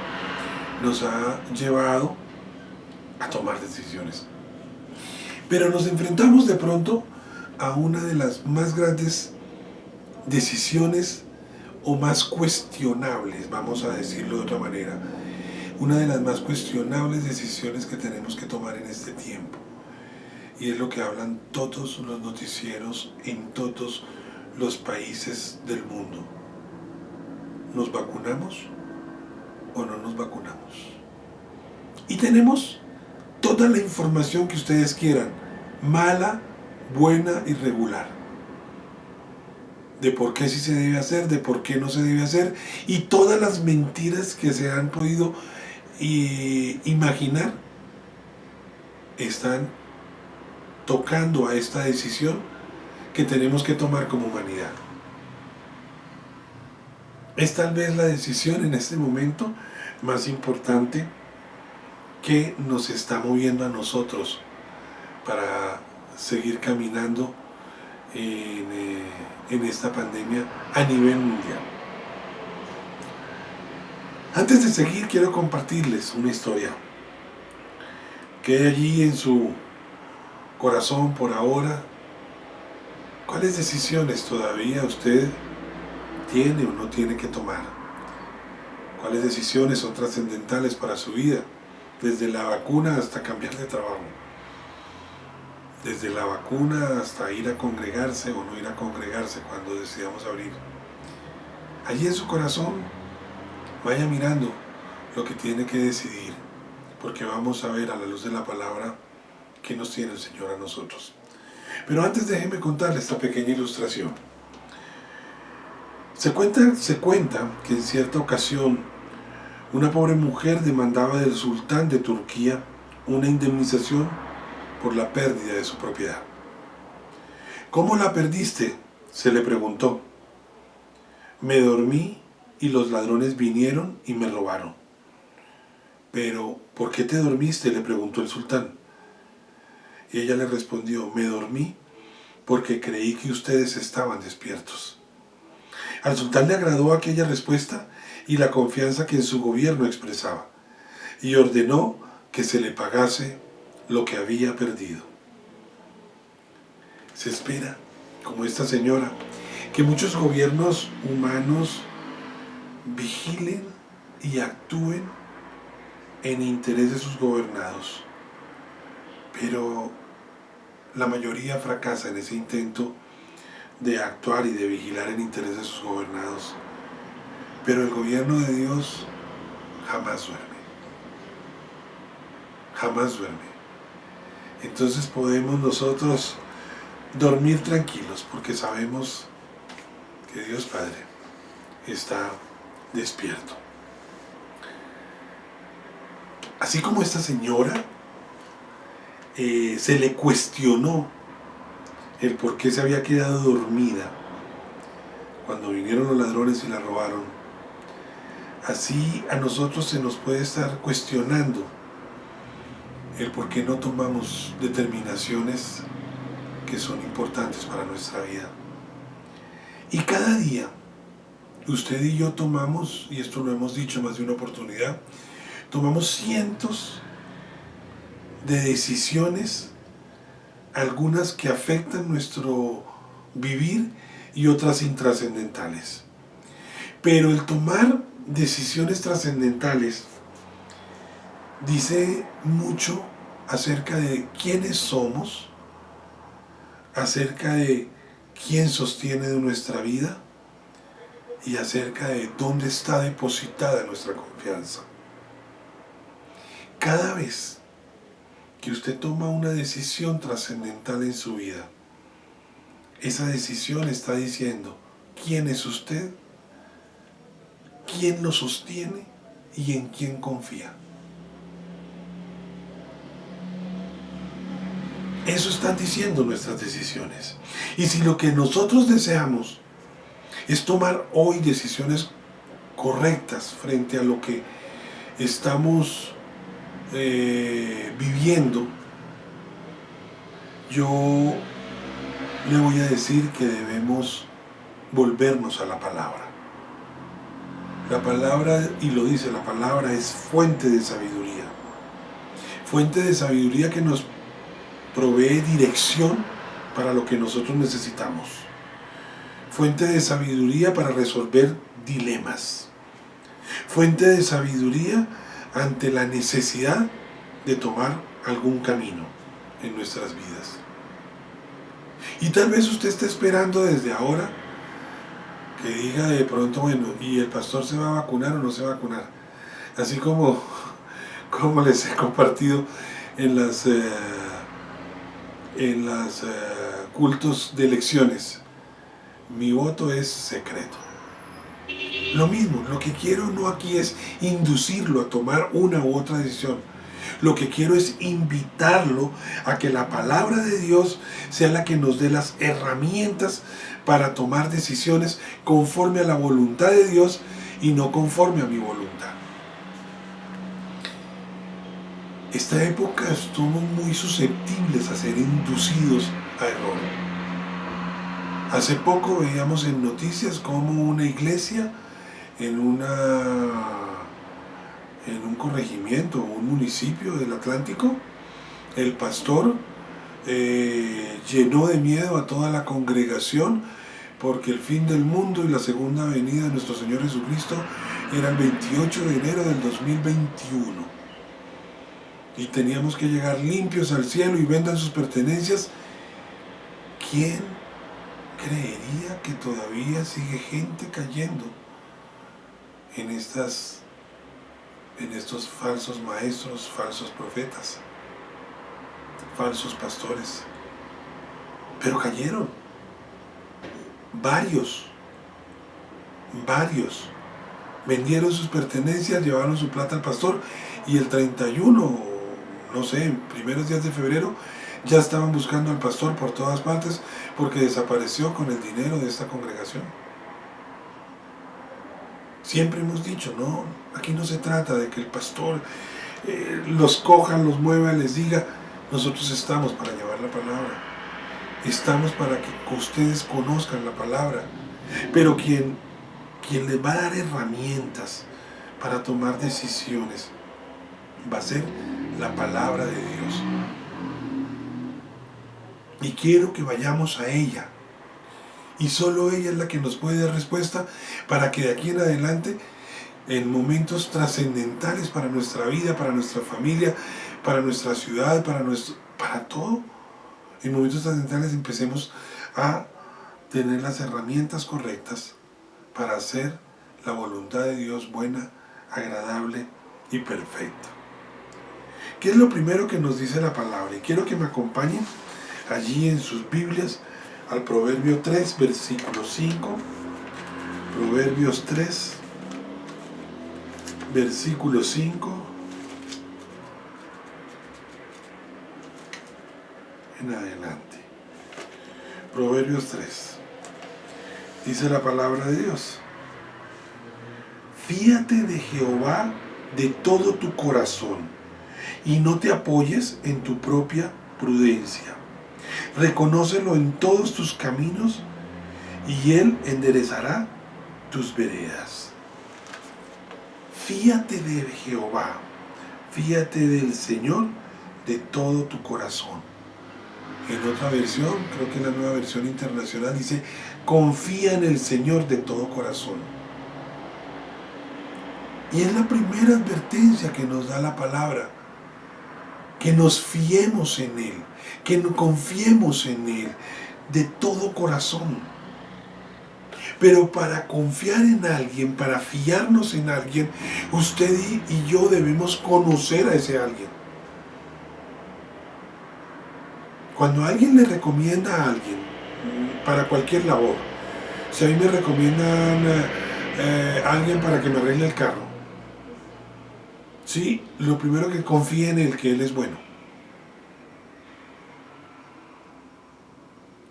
nos ha llevado a tomar decisiones. Pero nos enfrentamos de pronto a una de las más grandes decisiones o más cuestionables, vamos a decirlo de otra manera, una de las más cuestionables decisiones que tenemos que tomar en este tiempo. y es lo que hablan todos los noticieros en todos los países del mundo. ¿Nos vacunamos o no nos vacunamos? Y tenemos toda la información que ustedes quieran, mala, buena y regular, de por qué sí se debe hacer, de por qué no se debe hacer, y todas las mentiras que se han podido imaginar están tocando a esta decisión que tenemos que tomar como humanidad. Es tal vez la decisión en este momento más importante que nos está moviendo a nosotros para seguir caminando en esta pandemia a nivel mundial. Antes de seguir, quiero compartirles una historia que hay allí en su corazón por ahora. ¿Cuáles decisiones todavía usted tiene o no tiene que tomar? ¿Cuáles decisiones son trascendentales para su vida? Desde la vacuna hasta cambiar de trabajo. Desde la vacuna hasta ir a congregarse o no ir a congregarse cuando decidamos abrir. Allí en su corazón, vaya mirando lo que tiene que decidir, porque vamos a ver a la luz de la palabra qué nos tiene el Señor a nosotros. Pero antes déjeme contarle esta pequeña ilustración. Se cuenta que en cierta ocasión una pobre mujer demandaba del sultán de Turquía una indemnización por la pérdida de su propiedad. ¿Cómo la perdiste?, se le preguntó. Me dormí y los ladrones vinieron y me robaron. Pero, ¿por qué te dormiste?, le preguntó el sultán. Y ella le respondió, me dormí porque creí que ustedes estaban despiertos. Al sultán le agradó aquella respuesta y la confianza que en su gobierno expresaba, y ordenó que se le pagase lo que había perdido. Se espera, como esta señora, que muchos gobiernos humanos vigilen y actúen en interés de sus gobernados, pero la mayoría fracasa en ese intento de actuar y de vigilar en interés de sus gobernados. Pero el gobierno de Dios jamás duerme. Jamás duerme. Entonces podemos nosotros dormir tranquilos porque sabemos que Dios Padre está despierto. Así como esta señora se le cuestionó el por qué se había quedado dormida cuando vinieron los ladrones y la robaron, así a nosotros se nos puede estar cuestionando el por qué no tomamos determinaciones que son importantes para nuestra vida. Y cada día, usted y yo tomamos, y esto lo hemos dicho más de una oportunidad, tomamos cientos de decisiones, algunas que afectan nuestro vivir y otras intrascendentales. Pero el tomar decisiones trascendentales dice mucho acerca de quiénes somos, acerca de quién sostiene nuestra vida y acerca de dónde está depositada nuestra confianza. Cada vez que usted toma una decisión trascendental en su vida, esa decisión está diciendo quién es usted, quién lo sostiene y en quién confía. Eso están diciendo nuestras decisiones. Y si lo que nosotros deseamos es tomar hoy decisiones correctas frente a lo que estamos viviendo, yo le voy a decir que debemos volvernos a la palabra. La palabra, y lo dice la palabra, es fuente de sabiduría. Fuente de sabiduría que nos provee dirección para lo que nosotros necesitamos. Fuente de sabiduría para resolver dilemas. Fuente de sabiduría ante la necesidad de tomar algún camino. en nuestras vidas. Y tal vez usted esté esperando desde ahora que diga de pronto, bueno, ¿y el pastor se va a vacunar o no se va a vacunar? Así como les he compartido en las cultos de elecciones, mi voto es secreto. Lo mismo, lo que quiero no aquí es inducirlo a tomar una u otra decisión. Lo que quiero es invitarlo a que la palabra de Dios sea la que nos dé las herramientas para tomar decisiones conforme a la voluntad de Dios y no conforme a mi voluntad. Esta época estuvimos muy susceptibles a ser inducidos a error. Hace poco veíamos en noticias cómo una iglesia en un corregimiento, un municipio del Atlántico, el pastor llenó de miedo a toda la congregación porque el fin del mundo y la segunda venida de nuestro Señor Jesucristo era el 28 de enero del 2021 y teníamos que llegar limpios al cielo y vendan sus pertenencias. ¿Quién creería que todavía sigue gente cayendo en estos falsos maestros, falsos profetas, falsos pastores? Pero cayeron. Varios. Vendieron sus pertenencias, llevaron su plata al pastor y el 31, no sé, primeros días de febrero, ya estaban buscando al pastor por todas partes porque desapareció con el dinero de esta congregación. Siempre hemos dicho, no, aquí no se trata de que el pastor los coja, los mueva, les diga. Nosotros estamos para llevar la palabra. Estamos para que ustedes conozcan la palabra. Pero quien les va a dar herramientas para tomar decisiones va a ser la palabra de Dios. Y quiero que vayamos a ella. Y solo ella es la que nos puede dar respuesta para que de aquí en adelante, en momentos trascendentales para nuestra vida, para nuestra familia, para nuestra ciudad, para todo, en momentos trascendentales empecemos a tener las herramientas correctas para hacer la voluntad de Dios buena, agradable y perfecta. ¿Qué es lo primero que nos dice la palabra? Y quiero que me acompañen allí en sus Biblias al Proverbio 3, versículo 5. Proverbios 3, versículo 5. En adelante. Proverbios 3. Dice la palabra de Dios: fíate de Jehová de todo tu corazón y no te apoyes en tu propia prudencia. Reconócelo en todos tus caminos y Él enderezará tus veredas. Fíate de Jehová, fíate del Señor de todo tu corazón. En otra versión, creo que en la Nueva Versión Internacional dice: confía en el Señor de todo corazón. Y es la primera advertencia que nos da la palabra, que nos fiemos en Él, que confiemos en Él de todo corazón. Pero para confiar en alguien, para fiarnos en alguien, usted y yo debemos conocer a ese alguien. Cuando alguien le recomienda a alguien para cualquier labor, si a mí me recomiendan a alguien para que me arregle el carro, sí, lo primero que confíe en él, que él es bueno.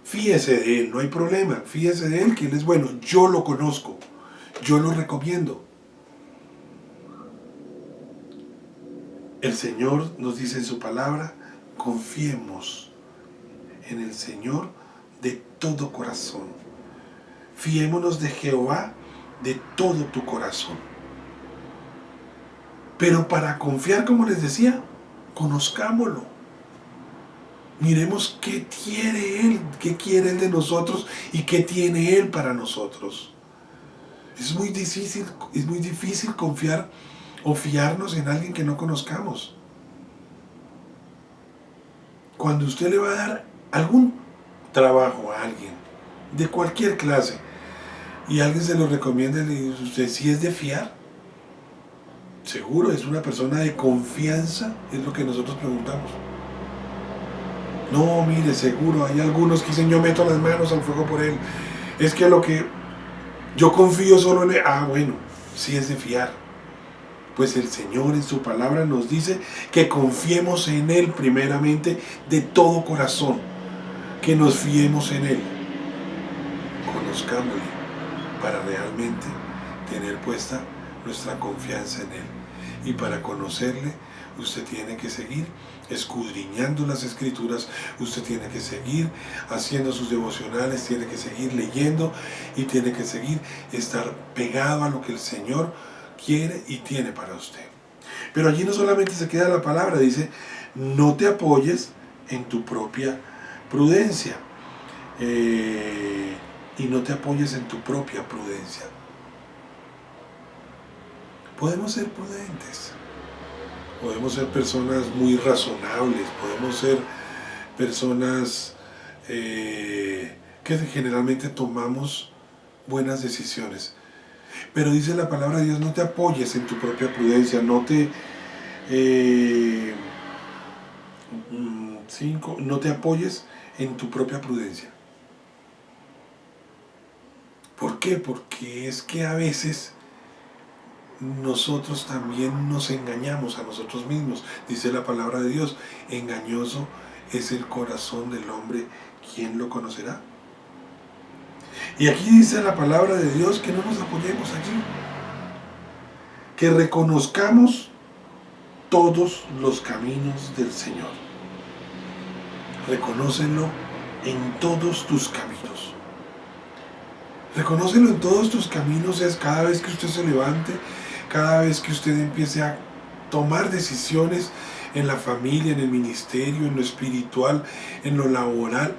Fíjese de él, no hay problema, fíjese de él, que él es bueno, yo lo conozco, yo lo recomiendo. El Señor nos dice en su palabra: confiemos en el Señor de todo corazón. Fiémonos de Jehová de todo tu corazón. Pero para confiar, como les decía, conozcámoslo. Miremos qué quiere Él, qué quiere Él de nosotros y qué tiene Él para nosotros. Es muy difícil confiar o fiarnos en alguien que no conozcamos. cuando usted le va a dar algún trabajo a alguien, de cualquier clase, y alguien se lo recomienda y le dice, ¿usted sí es de fiar? ¿Seguro? ¿Es una persona de confianza? Es lo que nosotros preguntamos. No, mire, seguro, hay algunos que dicen, yo meto las manos al fuego por él. Es que lo que yo confío solo en él. Ah, bueno, sí es de fiar. Pues el Señor en su palabra nos dice que confiemos en Él primeramente de todo corazón. Que nos fiemos en Él. Conozcámosle para realmente tener puesta nuestra confianza en Él. Y para conocerle, usted tiene que seguir escudriñando las Escrituras, usted tiene que seguir haciendo sus devocionales, tiene que seguir leyendo y tiene que seguir estar pegado a lo que el Señor quiere y tiene para usted. Pero allí no solamente se queda la palabra, dice, no te apoyes en tu propia prudencia. Y no te apoyes en tu propia prudencia. Podemos ser prudentes. Podemos ser personas muy razonables, podemos ser personas que generalmente tomamos buenas decisiones. Pero dice la palabra de Dios, no te apoyes en tu propia prudencia, no te apoyes en tu propia prudencia. ¿Por qué? Porque es que a veces nosotros también nos engañamos a nosotros mismos. Dice la palabra de Dios, engañoso es el corazón del hombre, ¿quién lo conocerá? Y aquí dice la palabra de Dios que no nos apoyemos allí, que reconozcamos todos los caminos del Señor. Reconócelo en todos tus caminos. Reconócelo en todos tus caminos es cada vez que usted se levante, cada vez que usted empiece a tomar decisiones en la familia, en el ministerio, en lo espiritual, en lo laboral.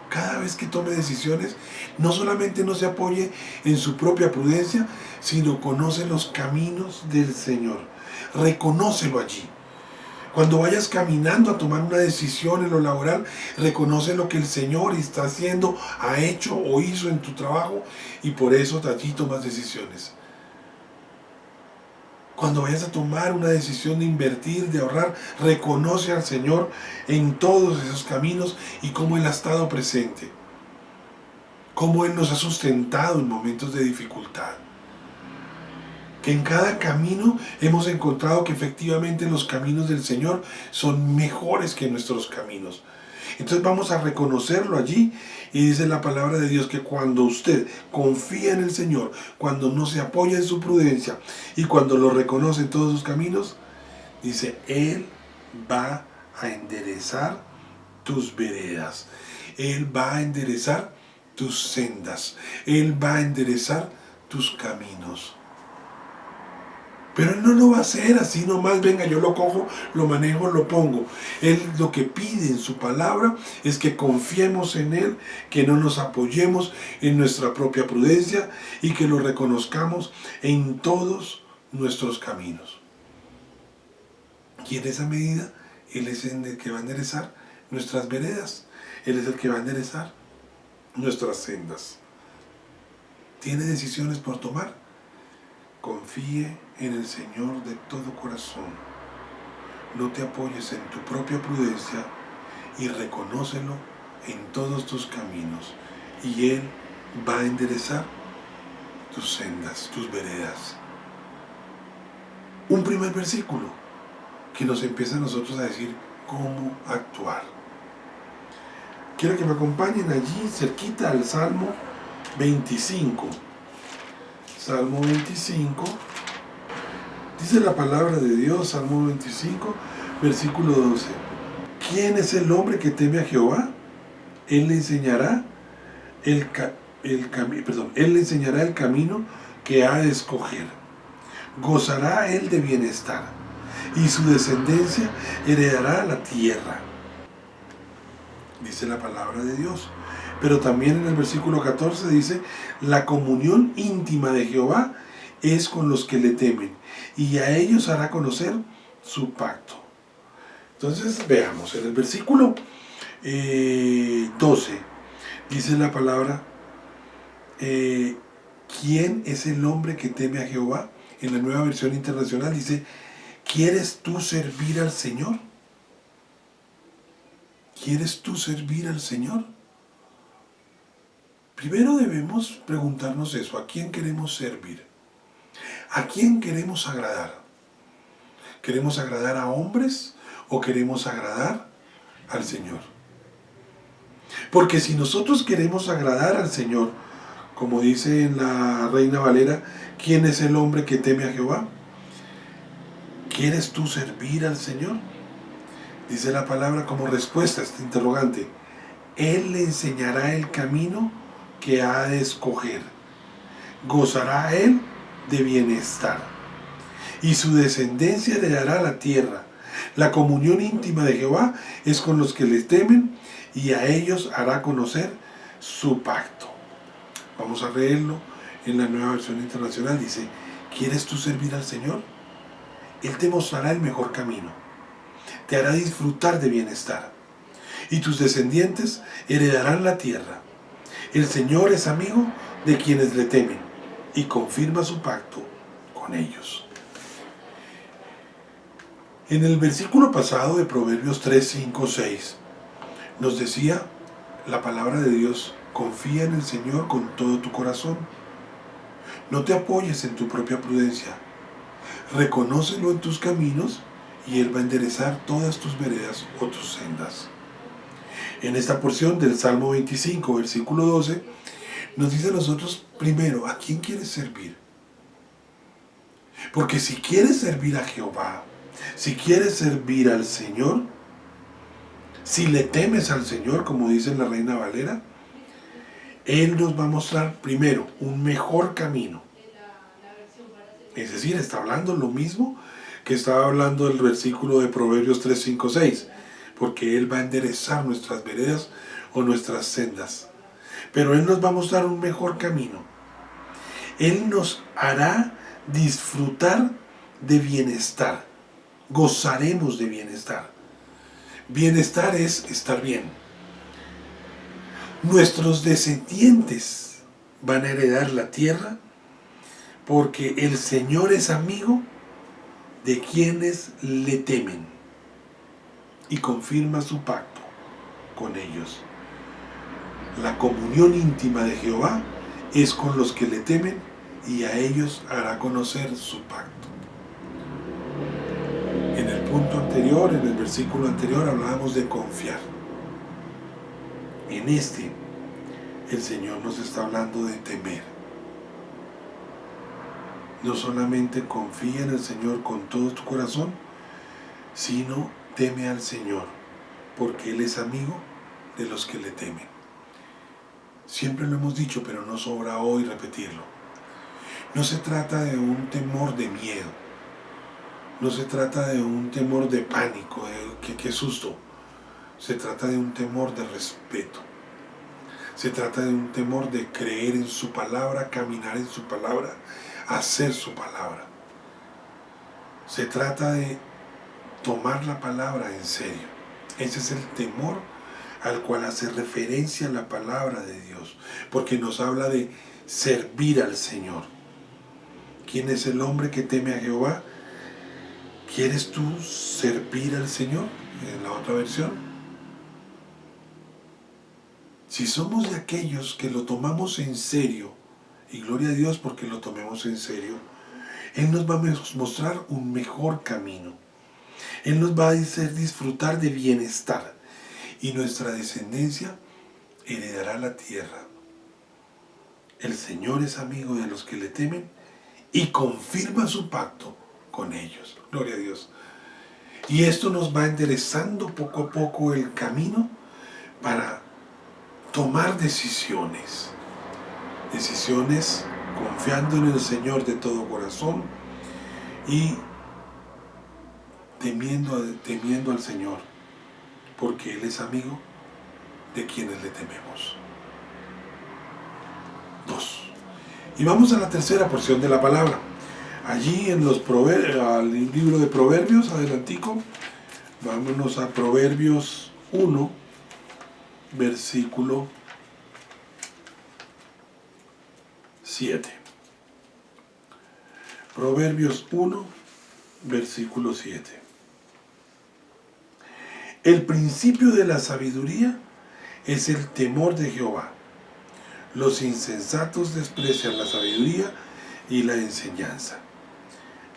Cada vez que tome decisiones, no solamente no se apoye en su propia prudencia, sino conoce los caminos del Señor. Reconócelo allí. Cuando vayas caminando a tomar una decisión en lo laboral, reconoce lo que el Señor está haciendo, ha hecho o hizo en tu trabajo y por eso allí tomas decisiones. Cuando vayas a tomar una decisión de invertir, de ahorrar, reconoce al Señor en todos esos caminos y cómo Él ha estado presente. Cómo Él nos ha sustentado en momentos de dificultad. Que en cada camino hemos encontrado que efectivamente los caminos del Señor son mejores que nuestros caminos. Entonces vamos a reconocerlo allí y dice la palabra de Dios que cuando usted confía en el Señor, cuando no se apoya en su prudencia y cuando lo reconoce en todos sus caminos, dice, Él va a enderezar tus veredas, Él va a enderezar tus sendas, Él va a enderezar tus caminos. Pero Él no lo va a hacer así nomás, venga, yo lo cojo, lo manejo, lo pongo. Él lo que pide en su palabra es que confiemos en Él, que no nos apoyemos en nuestra propia prudencia y que lo reconozcamos en todos nuestros caminos. Y en esa medida, Él es el que va a enderezar nuestras veredas. Él es el que va a enderezar nuestras sendas. ¿Tiene decisiones por tomar? Confíe en el Señor de todo corazón. No te apoyes en tu propia prudencia y reconócelo en todos tus caminos. Y Él va a enderezar tus sendas, tus veredas. Un primer versículo que nos empieza a nosotros a decir cómo actuar. Quiero que me acompañen allí cerquita al Salmo 25. Salmo 25, dice la palabra de Dios, Salmo 25, versículo 12. ¿Quién es el hombre que teme a Jehová? Él le enseñará el camino que ha de escoger. Gozará él de bienestar, y su descendencia heredará la tierra. Dice la palabra de Dios. Pero también en el versículo 14 dice, la comunión íntima de Jehová es con los que le temen, y a ellos hará conocer su pacto. Entonces veamos, en el versículo 12 dice la palabra, ¿quién es el hombre que teme a Jehová? En la Nueva Versión Internacional dice, ¿quieres tú servir al Señor? ¿Quieres tú servir al Señor? Primero debemos preguntarnos eso, ¿a quién queremos servir? ¿A quién queremos agradar? ¿Queremos agradar a hombres o queremos agradar al Señor? Porque si nosotros queremos agradar al Señor, como dice en la Reina Valera, ¿quién es el hombre que teme a Jehová? ¿Quieres tú servir al Señor? Dice la palabra como respuesta a este interrogante, Él le enseñará el camino que ha de escoger. Gozará Él de bienestar. Y su descendencia heredará la tierra. La comunión íntima de Jehová es con los que le temen y a ellos hará conocer su pacto. Vamos a leerlo en la Nueva Versión Internacional. Dice, ¿quieres tú servir al Señor? Él te mostrará el mejor camino. Te hará disfrutar de bienestar. Y tus descendientes heredarán la tierra. El Señor es amigo de quienes le temen y confirma su pacto con ellos. En el versículo pasado de Proverbios 3, 5, 6 nos decía la palabra de Dios, confía en el Señor con todo tu corazón. No te apoyes en tu propia prudencia. Reconócelo en tus caminos y Él va a enderezar todas tus veredas o tus sendas. En esta porción del Salmo 25, versículo 12, nos dice a nosotros primero, ¿a quién quieres servir? Porque si quieres servir a Jehová, si quieres servir al Señor, si le temes al Señor, como dice la Reina Valera, Él nos va a mostrar primero un mejor camino. Es decir, está hablando lo mismo que estaba hablando el versículo de Proverbios 3, 5, 6, porque Él va a enderezar nuestras veredas o nuestras sendas. Pero Él nos va a mostrar un mejor camino. Él nos hará disfrutar de bienestar. Gozaremos de bienestar. Bienestar es estar bien. Nuestros descendientes van a heredar la tierra porque el Señor es amigo de quienes le temen y confirma su pacto con ellos. La comunión íntima de Jehová es con los que le temen y a ellos hará conocer su pacto. En el punto anterior, en el versículo anterior, hablábamos de confiar. En este, el Señor nos está hablando de temer. No solamente confía en el Señor con todo tu corazón, sino teme al Señor, porque Él es amigo de los que le temen. Siempre lo hemos dicho, pero no sobra hoy repetirlo. No se trata de un temor de miedo, no se trata de un temor de pánico, de qué susto. Se trata de un temor de respeto. Se trata de un temor de creer en su palabra, caminar en su palabra, hacer su palabra. Se trata de tomar la palabra en serio. Ese es el temor al cual hace referencia la palabra de Dios, porque nos habla de servir al Señor. ¿Quién es el hombre que teme a Jehová? ¿Quieres tú servir al Señor? En la otra versión. Si somos de aquellos que lo tomamos en serio, y gloria a Dios porque lo tomemos en serio, Él nos va a mostrar un mejor camino. Él nos va a hacer disfrutar de bienestar y nuestra descendencia heredará la tierra. El Señor es amigo de los que le temen y confirma su pacto con ellos. Gloria a Dios. Y esto nos va enderezando poco a poco el camino para tomar decisiones. Decisiones confiando en el Señor de todo corazón y temiendo al Señor, porque Él es amigo de quienes le tememos. 2. Y vamos a la tercera porción de la palabra. Allí en los al libro de Proverbios, adelantico, vámonos a Proverbios 1, versículo 7. Proverbios 1, versículo 7. El principio de la sabiduría es el temor de Jehová. Los insensatos desprecian la sabiduría y la enseñanza.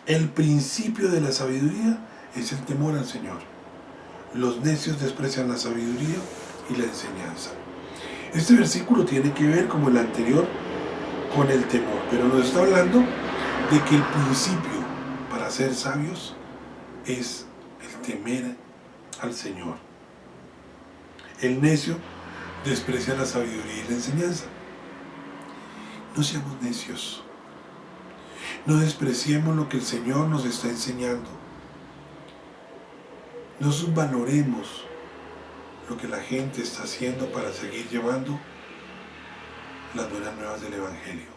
El principio de la sabiduría es el temor al Señor. Los necios desprecian la sabiduría y la enseñanza. Este versículo tiene que ver, como el anterior, con el temor, pero nos está hablando de que el principio para ser sabios es el temer al Señor. El necio desprecia la sabiduría y la enseñanza. No seamos necios. No despreciemos lo que el Señor nos está enseñando. No subvaloremos lo que la gente está haciendo para seguir llevando las buenas nuevas del Evangelio.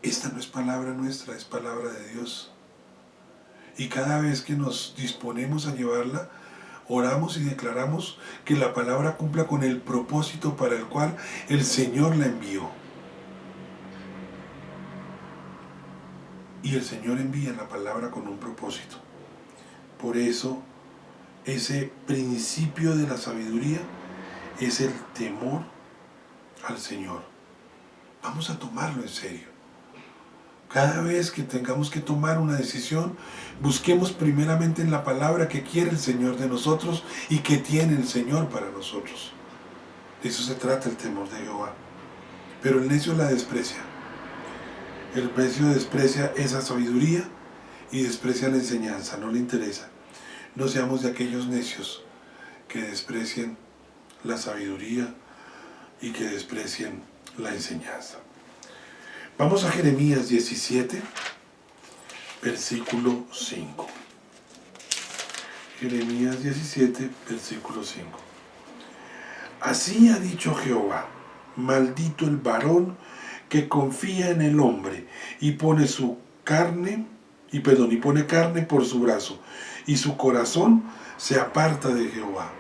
Esta no es palabra nuestra, es palabra de Dios. Y cada vez que nos disponemos a llevarla, oramos y declaramos que la palabra cumpla con el propósito para el cual el Señor la envió. Y el Señor envía la palabra con un propósito. Por eso, ese principio de la sabiduría es el temor al Señor. Vamos a tomarlo en serio. Cada vez que tengamos que tomar una decisión, busquemos primeramente en la palabra que quiere el Señor de nosotros y que tiene el Señor para nosotros. De eso se trata el temor de Jehová. Pero el necio la desprecia. El necio desprecia esa sabiduría y desprecia la enseñanza, no le interesa. No seamos de aquellos necios que desprecian la sabiduría y que desprecian la enseñanza. Vamos a Jeremías 17, versículo 5. Jeremías 17, versículo 5. Así ha dicho Jehová: maldito el varón que confía en el hombre y pone carne por su brazo, y su corazón se aparta de Jehová.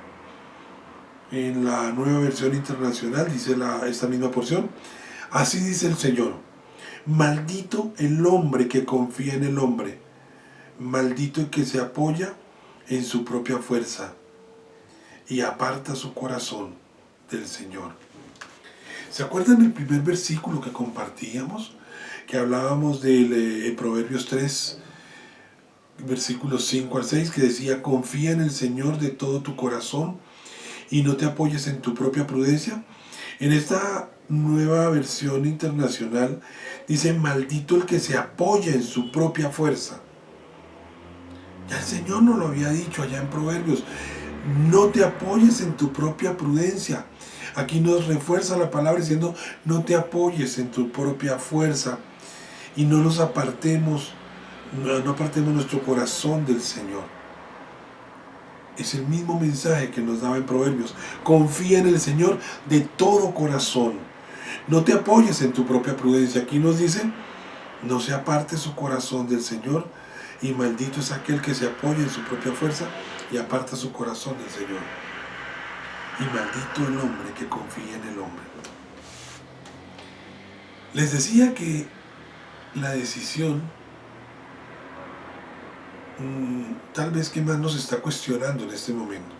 En la Nueva Versión Internacional dice esta misma porción: así dice el Señor: maldito el hombre que confía en el hombre, maldito el que se apoya en su propia fuerza y aparta su corazón del Señor. ¿Se acuerdan del primer versículo que compartíamos? Que hablábamos de Proverbios 3, versículos 5 al 6, que decía: confía en el Señor de todo tu corazón y no te apoyes en tu propia prudencia. En esta Nueva Versión Internacional dice: maldito el que se apoya en su propia fuerza. Ya el Señor nos lo había dicho allá en Proverbios: no te apoyes en tu propia prudencia. Aquí nos refuerza la palabra diciendo: no te apoyes en tu propia fuerza y no apartemos nuestro corazón del Señor. Es el mismo mensaje que nos daba en Proverbios: confía en el Señor de todo corazón. No te apoyes en tu propia prudencia. Aquí nos dice: no se aparte su corazón del Señor, y maldito es aquel que se apoya en su propia fuerza y aparta su corazón del Señor. Y maldito el hombre que confía en el hombre. Les decía que la decisión, tal vez que más nos está cuestionando en este momento,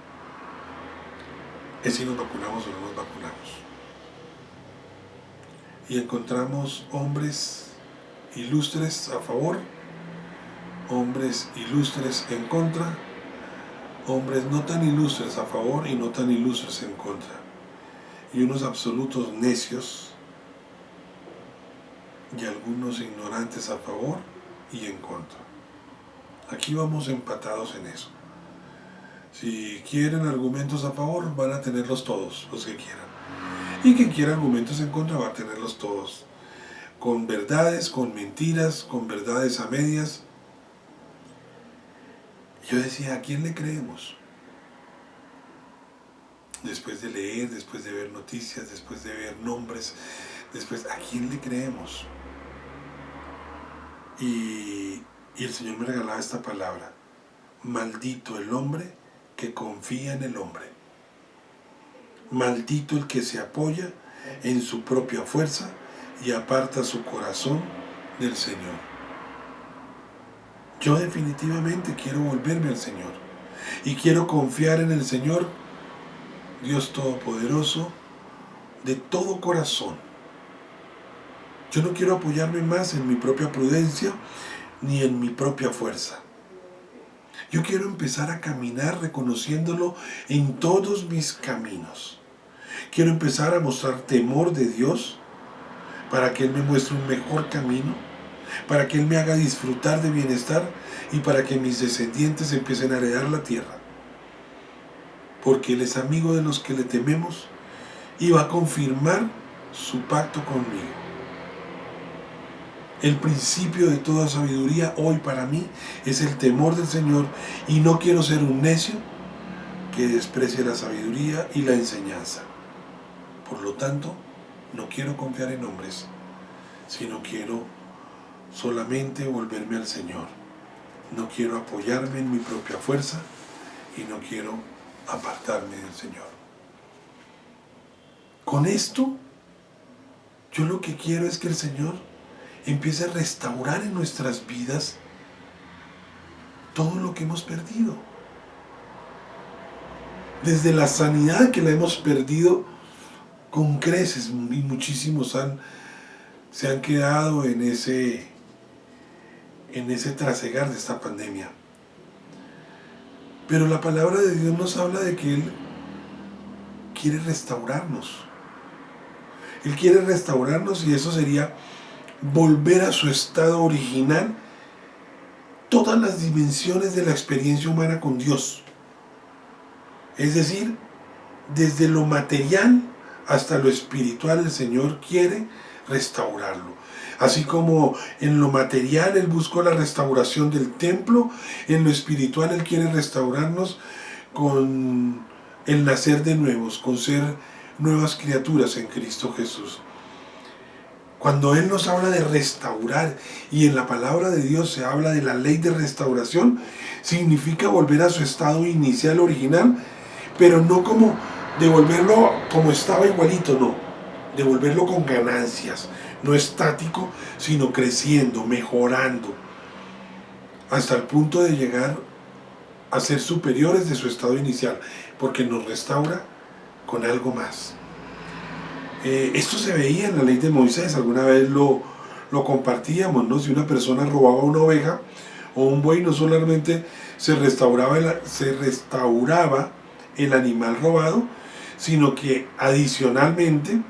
es si nos vacunamos o no nos vacunamos. Y encontramos hombres ilustres a favor, hombres ilustres en contra, hombres no tan ilustres a favor y no tan ilustres en contra, y unos absolutos necios y algunos ignorantes a favor y en contra. Aquí vamos empatados en eso. Si quieren argumentos a favor, van a tenerlos todos, los que quieran. Y quien quiera argumentos en contra, va a tenerlos todos. Con verdades, con mentiras, con verdades a medias. Yo decía: ¿a quién le creemos? Después de leer, después de ver noticias, después de ver nombres, ¿a quién le creemos? Y el Señor me regalaba esta palabra: maldito el hombre que confía en el hombre. Maldito el que se apoya en su propia fuerza y aparta su corazón del Señor. Yo definitivamente quiero volverme al Señor y quiero confiar en el Señor, Dios Todopoderoso, de todo corazón. Yo no quiero apoyarme más en mi propia prudencia ni en mi propia fuerza. Yo quiero empezar a caminar reconociéndolo en todos mis caminos. Quiero empezar a mostrar temor de Dios para que Él me muestre un mejor camino, para que Él me haga disfrutar de bienestar y para que mis descendientes empiecen a heredar la tierra. Porque Él es amigo de los que le tememos y va a confirmar su pacto conmigo. El principio de toda sabiduría hoy para mí es el temor del Señor y no quiero ser un necio que desprecie la sabiduría y la enseñanza. Por lo tanto, no quiero confiar en hombres, sino quiero solamente volverme al Señor. No quiero apoyarme en mi propia fuerza y no quiero apartarme del Señor. Con esto, yo lo que quiero es que el Señor empiece a restaurar en nuestras vidas todo lo que hemos perdido. Desde la sanidad que la hemos perdido con creces, y muchísimos se han quedado en ese trasegar de esta pandemia. Pero la palabra de Dios nos habla de que Él quiere restaurarnos. Él quiere restaurarnos y eso sería volver a su estado original todas las dimensiones de la experiencia humana con Dios. Es decir, desde lo material hasta lo espiritual el Señor quiere restaurarlo. Así como en lo material Él buscó la restauración del templo, en lo espiritual Él quiere restaurarnos con el nacer de nuevos, con ser nuevas criaturas en Cristo Jesús. Cuando Él nos habla de restaurar y en la palabra de Dios se habla de la ley de restauración, significa volver a su estado inicial original, pero no como devolverlo como estaba igualito, no, devolverlo con ganancias, no estático, sino creciendo, mejorando, hasta el punto de llegar a ser superiores de su estado inicial, porque nos restaura con algo más. Esto se veía en la ley de Moisés, alguna vez lo compartíamos, ¿no? Si una persona robaba una oveja o un buey, no solamente se restauraba el animal robado, sino que adicionalmente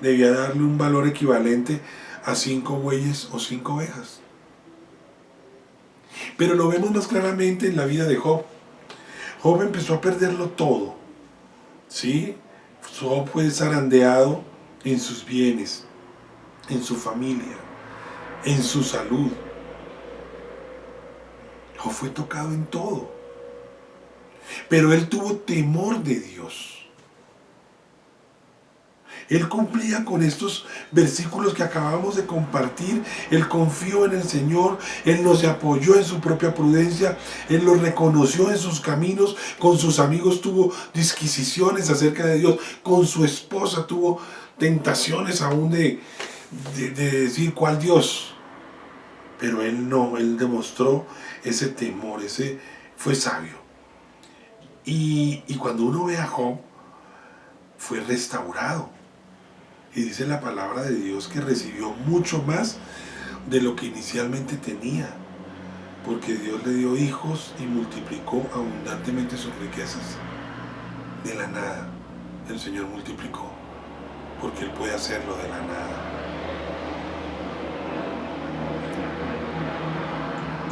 debía darle un valor equivalente a 5 bueyes o 5 ovejas. Pero lo vemos más claramente en la vida de Job. Job empezó a perderlo todo, ¿sí? Job fue zarandeado en sus bienes, en su familia, en su salud. Job fue tocado en todo. Pero él tuvo temor de Dios. Él cumplía con estos versículos que acabamos de compartir. Él confió en el Señor, Él no se apoyó en su propia prudencia, Él lo reconoció en sus caminos, con sus amigos tuvo disquisiciones acerca de Dios, con su esposa tuvo tentaciones aún de decir cuál Dios. Pero él no, él demostró ese temor, fue sabio. Y cuando uno ve a Job, fue restaurado. Y dice la palabra de Dios que recibió mucho más de lo que inicialmente tenía, porque Dios le dio hijos y multiplicó abundantemente sus riquezas. De la nada, el Señor multiplicó, porque Él puede hacerlo de la nada.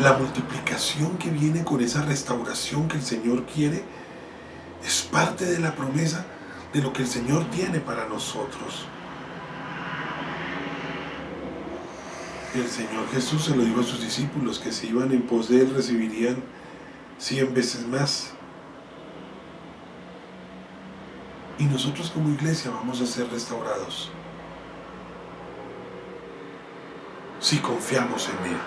La multiplicación que viene con esa restauración que el Señor quiere es parte de la promesa de lo que el Señor tiene para nosotros. El Señor Jesús se lo dijo a sus discípulos, que si iban en pos de Él recibirían 100 veces más. Y nosotros como iglesia vamos a ser restaurados si confiamos en Él,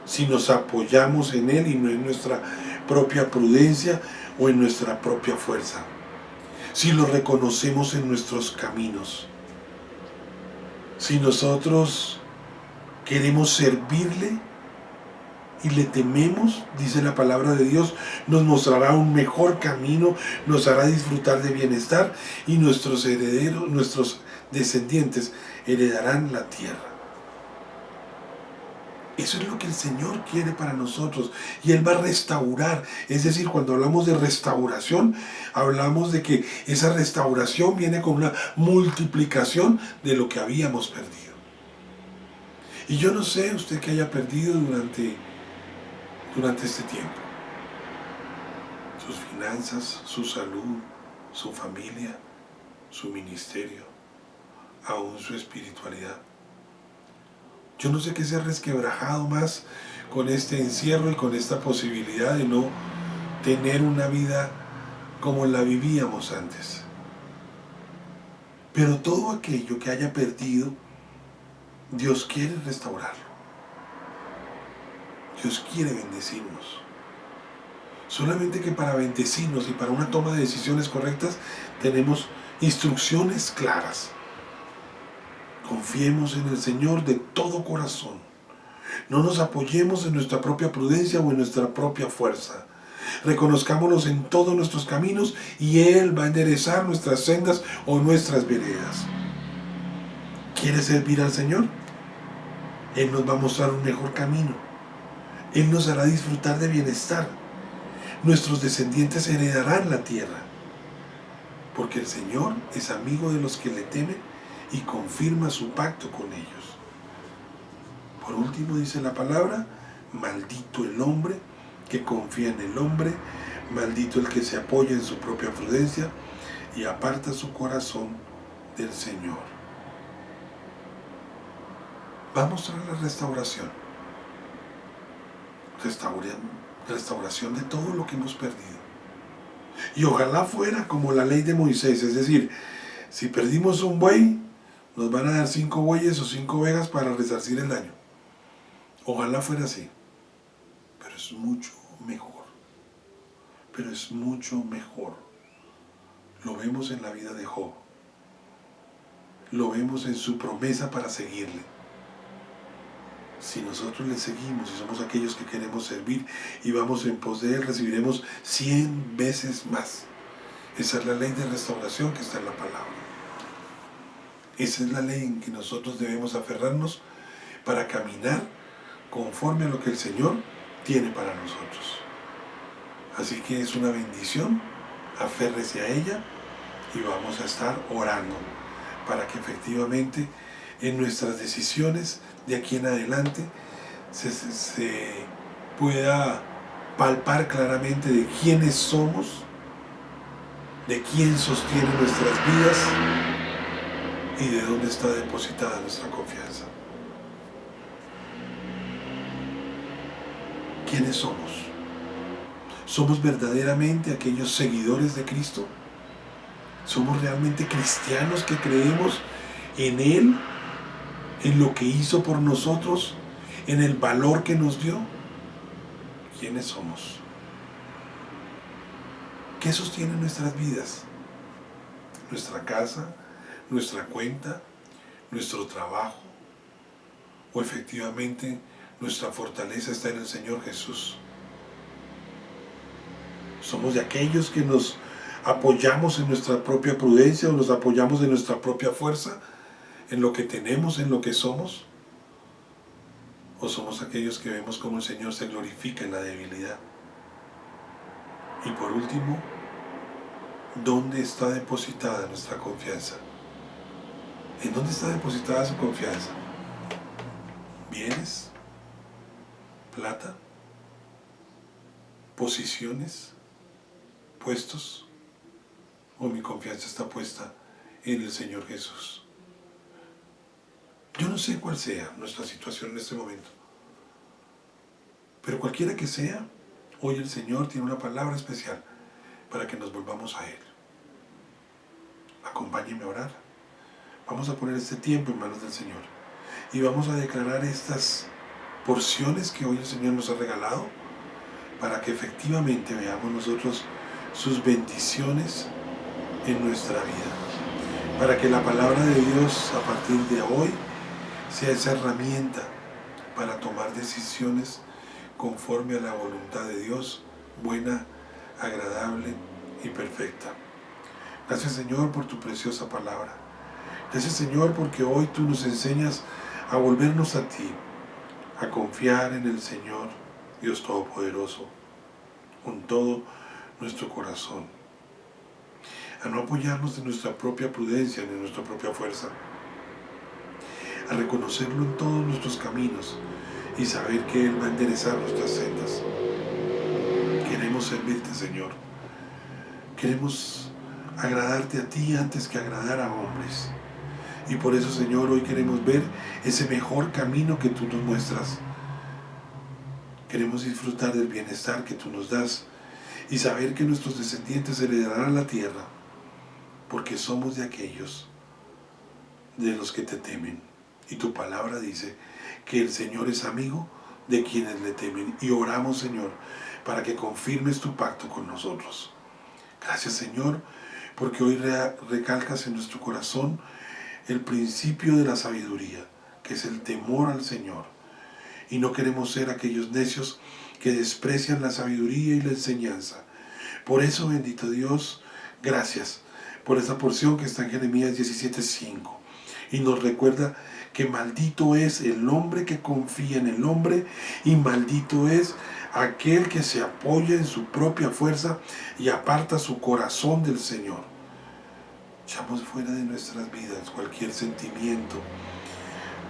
si nos apoyamos en Él y no en nuestra propia prudencia o en nuestra propia fuerza. si lo reconocemos en nuestros caminos, si nosotros queremos servirle y le tememos, dice la palabra de Dios, nos mostrará un mejor camino, nos hará disfrutar de bienestar y nuestros herederos, nuestros descendientes heredarán la tierra. Eso es lo que el Señor quiere para nosotros y Él va a restaurar. Es decir, cuando hablamos de restauración, hablamos de que esa restauración viene con una multiplicación de lo que habíamos perdido. Y yo no sé usted qué haya perdido durante este tiempo. Sus finanzas, su salud, su familia, su ministerio, aún su espiritualidad. Yo no sé qué se ha resquebrajado más con este encierro y con esta posibilidad de no tener una vida como la vivíamos antes. Pero todo aquello que haya perdido, Dios quiere restaurarlo. Dios quiere bendecirnos. Solamente que para bendecirnos y para una toma de decisiones correctas tenemos instrucciones claras. Confiemos en el Señor de todo corazón. No nos apoyemos en nuestra propia prudencia o en nuestra propia fuerza. Reconozcámonos en todos nuestros caminos y Él va a enderezar nuestras sendas o nuestras veredas. ¿Quieres servir al Señor? Él nos va a mostrar un mejor camino. Él nos hará disfrutar de bienestar. Nuestros descendientes heredarán la tierra. Porque el Señor es amigo de los que le temen y confirma su pacto con ellos. Por último dice la palabra, maldito el hombre que confía en el hombre, maldito el que se apoya en su propia prudencia y aparta su corazón del Señor. Va a mostrar la restauración. Restauración de todo lo que hemos perdido. Y ojalá fuera como la ley de Moisés, es decir, si perdimos un buey, nos van a dar 5 bueyes o 5 ovejas para resarcir el daño. Ojalá fuera así. Pero es mucho mejor. Pero es mucho mejor. Lo vemos en la vida de Job. Lo vemos en su promesa para seguirle. Si nosotros le seguimos y somos aquellos que queremos servir y vamos en pos de Él, recibiremos 100 veces más. Esa es la ley de restauración que está en la palabra. Esa es la ley en que nosotros debemos aferrarnos para caminar conforme a lo que el Señor tiene para nosotros. Así que es una bendición, aférrese a ella y vamos a estar orando para que efectivamente en nuestras decisiones de aquí en adelante se pueda palpar claramente de quiénes somos, de quién sostiene nuestras vidas y de dónde está depositada nuestra confianza. ¿Quiénes somos? ¿Somos verdaderamente aquellos seguidores de Cristo? ¿Somos realmente cristianos que creemos en Él, en lo que hizo por nosotros, en el valor que nos dio? ¿Quiénes somos? ¿Qué sostiene nuestras vidas? ¿Nuestra casa? ¿Nuestra cuenta? ¿Nuestro trabajo? ¿O efectivamente nuestra fortaleza está en el Señor Jesús? ¿Somos de aquellos que nos apoyamos en nuestra propia prudencia o nos apoyamos en nuestra propia fuerza, en lo que tenemos, en lo que somos? ¿O somos aquellos que vemos cómo el Señor se glorifica en la debilidad? Y por último, ¿dónde está depositada nuestra confianza? ¿En dónde está depositada su confianza? ¿Bienes? ¿Plata? ¿Posiciones? ¿Puestos? ¿O mi confianza está puesta en el Señor Jesús? Yo no sé cuál sea nuestra situación en este momento, pero cualquiera que sea, hoy el Señor tiene una palabra especial para que nos volvamos a Él. Acompáñenme a orar. Vamos a poner este tiempo en manos del Señor y vamos a declarar estas porciones que hoy el Señor nos ha regalado para que efectivamente veamos nosotros sus bendiciones en nuestra vida, para que la palabra de Dios a partir de hoy sea esa herramienta para tomar decisiones conforme a la voluntad de Dios, buena, agradable y perfecta. Gracias, Señor, por tu preciosa palabra. Gracias, Señor, porque hoy tú nos enseñas a volvernos a ti, a confiar en el Señor, Dios Todopoderoso, con todo nuestro corazón, a no apoyarnos en nuestra propia prudencia ni en nuestra propia fuerza, a reconocerlo en todos nuestros caminos y saber que Él va a enderezar nuestras sendas. Queremos servirte, Señor. Queremos agradarte a ti antes que agradar a hombres. Y por eso, Señor, hoy queremos ver ese mejor camino que tú nos muestras. Queremos disfrutar del bienestar que tú nos das y saber que nuestros descendientes heredarán la tierra, porque somos de aquellos de los que te temen. Y tu palabra dice que el Señor es amigo de quienes le temen. Y oramos, Señor, para que confirmes tu pacto con nosotros. Gracias, Señor, porque hoy recalcas en nuestro corazón el principio de la sabiduría, que es el temor al Señor. Y no queremos ser aquellos necios que desprecian la sabiduría y la enseñanza. Por eso, bendito Dios, gracias por esa porción que está en Jeremías 17:5. Y nos recuerda que maldito es el hombre que confía en el hombre y maldito es aquel que se apoya en su propia fuerza y aparta su corazón del Señor. Echamos fuera de nuestras vidas cualquier sentimiento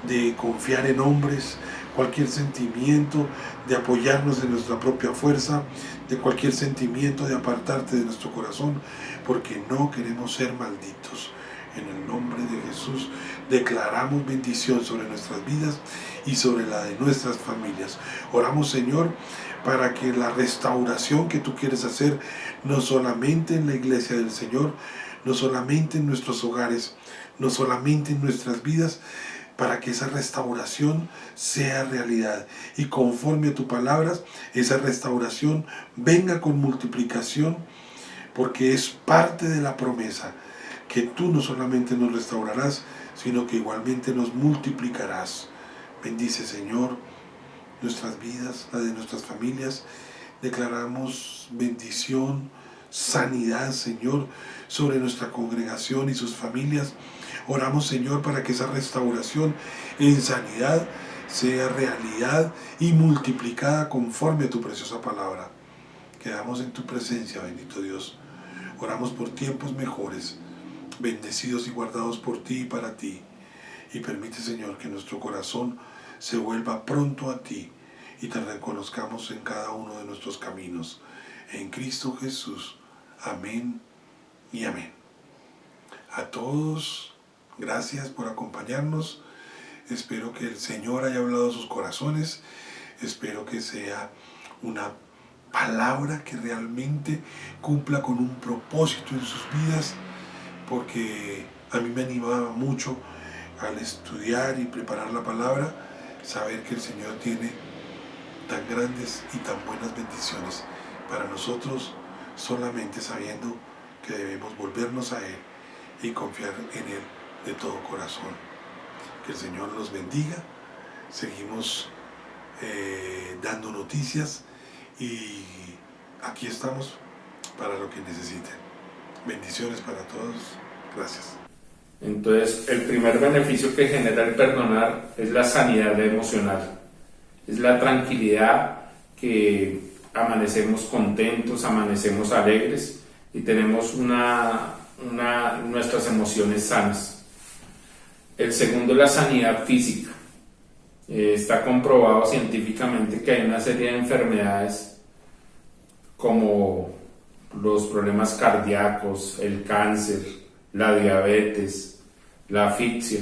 de confiar en hombres, cualquier sentimiento de apoyarnos en nuestra propia fuerza, de cualquier sentimiento de apartarte de nuestro corazón, porque no queremos ser malditos. En el nombre de Jesús declaramos bendición sobre nuestras vidas y sobre la de nuestras familias. Oramos, Señor, para que la restauración que tú quieres hacer, no solamente en la iglesia del Señor, no solamente en nuestros hogares, no solamente en nuestras vidas, para que esa restauración sea realidad. Y conforme a tu palabra, esa restauración venga con multiplicación, porque es parte de la promesa que tú no solamente nos restaurarás, sino que igualmente nos multiplicarás. Bendice, Señor, nuestras vidas, la de nuestras familias. Declaramos bendición, sanidad, Señor, sobre nuestra congregación y sus familias. Oramos, Señor, para que esa restauración en sanidad sea realidad y multiplicada conforme a tu preciosa palabra. Quedamos en tu presencia, bendito Dios. Oramos por tiempos mejores, bendecidos y guardados por ti y para ti. Y permite, Señor, que nuestro corazón se vuelva pronto a ti y te reconozcamos en cada uno de nuestros caminos. En Cristo Jesús. Amén y amén. A todos, gracias por acompañarnos. Espero que el Señor haya hablado a sus corazones. Espero que sea una palabra que realmente cumpla con un propósito en sus vidas, porque a mí me animaba mucho al estudiar y preparar la palabra, saber que el Señor tiene tan grandes y tan buenas bendiciones para nosotros, solamente sabiendo que debemos volvernos a Él y confiar en Él de todo corazón. Que el Señor los bendiga. Seguimos dando noticias y aquí estamos para lo que necesiten. Bendiciones para todos. Gracias. Entonces, el primer beneficio que genera el perdonar es la sanidad emocional. Es la tranquilidad, que amanecemos contentos, amanecemos alegres y tenemos nuestras emociones sanas. El segundo es la sanidad física. Está comprobado científicamente que hay una serie de enfermedades como los problemas cardíacos, el cáncer, la diabetes, la asfixia,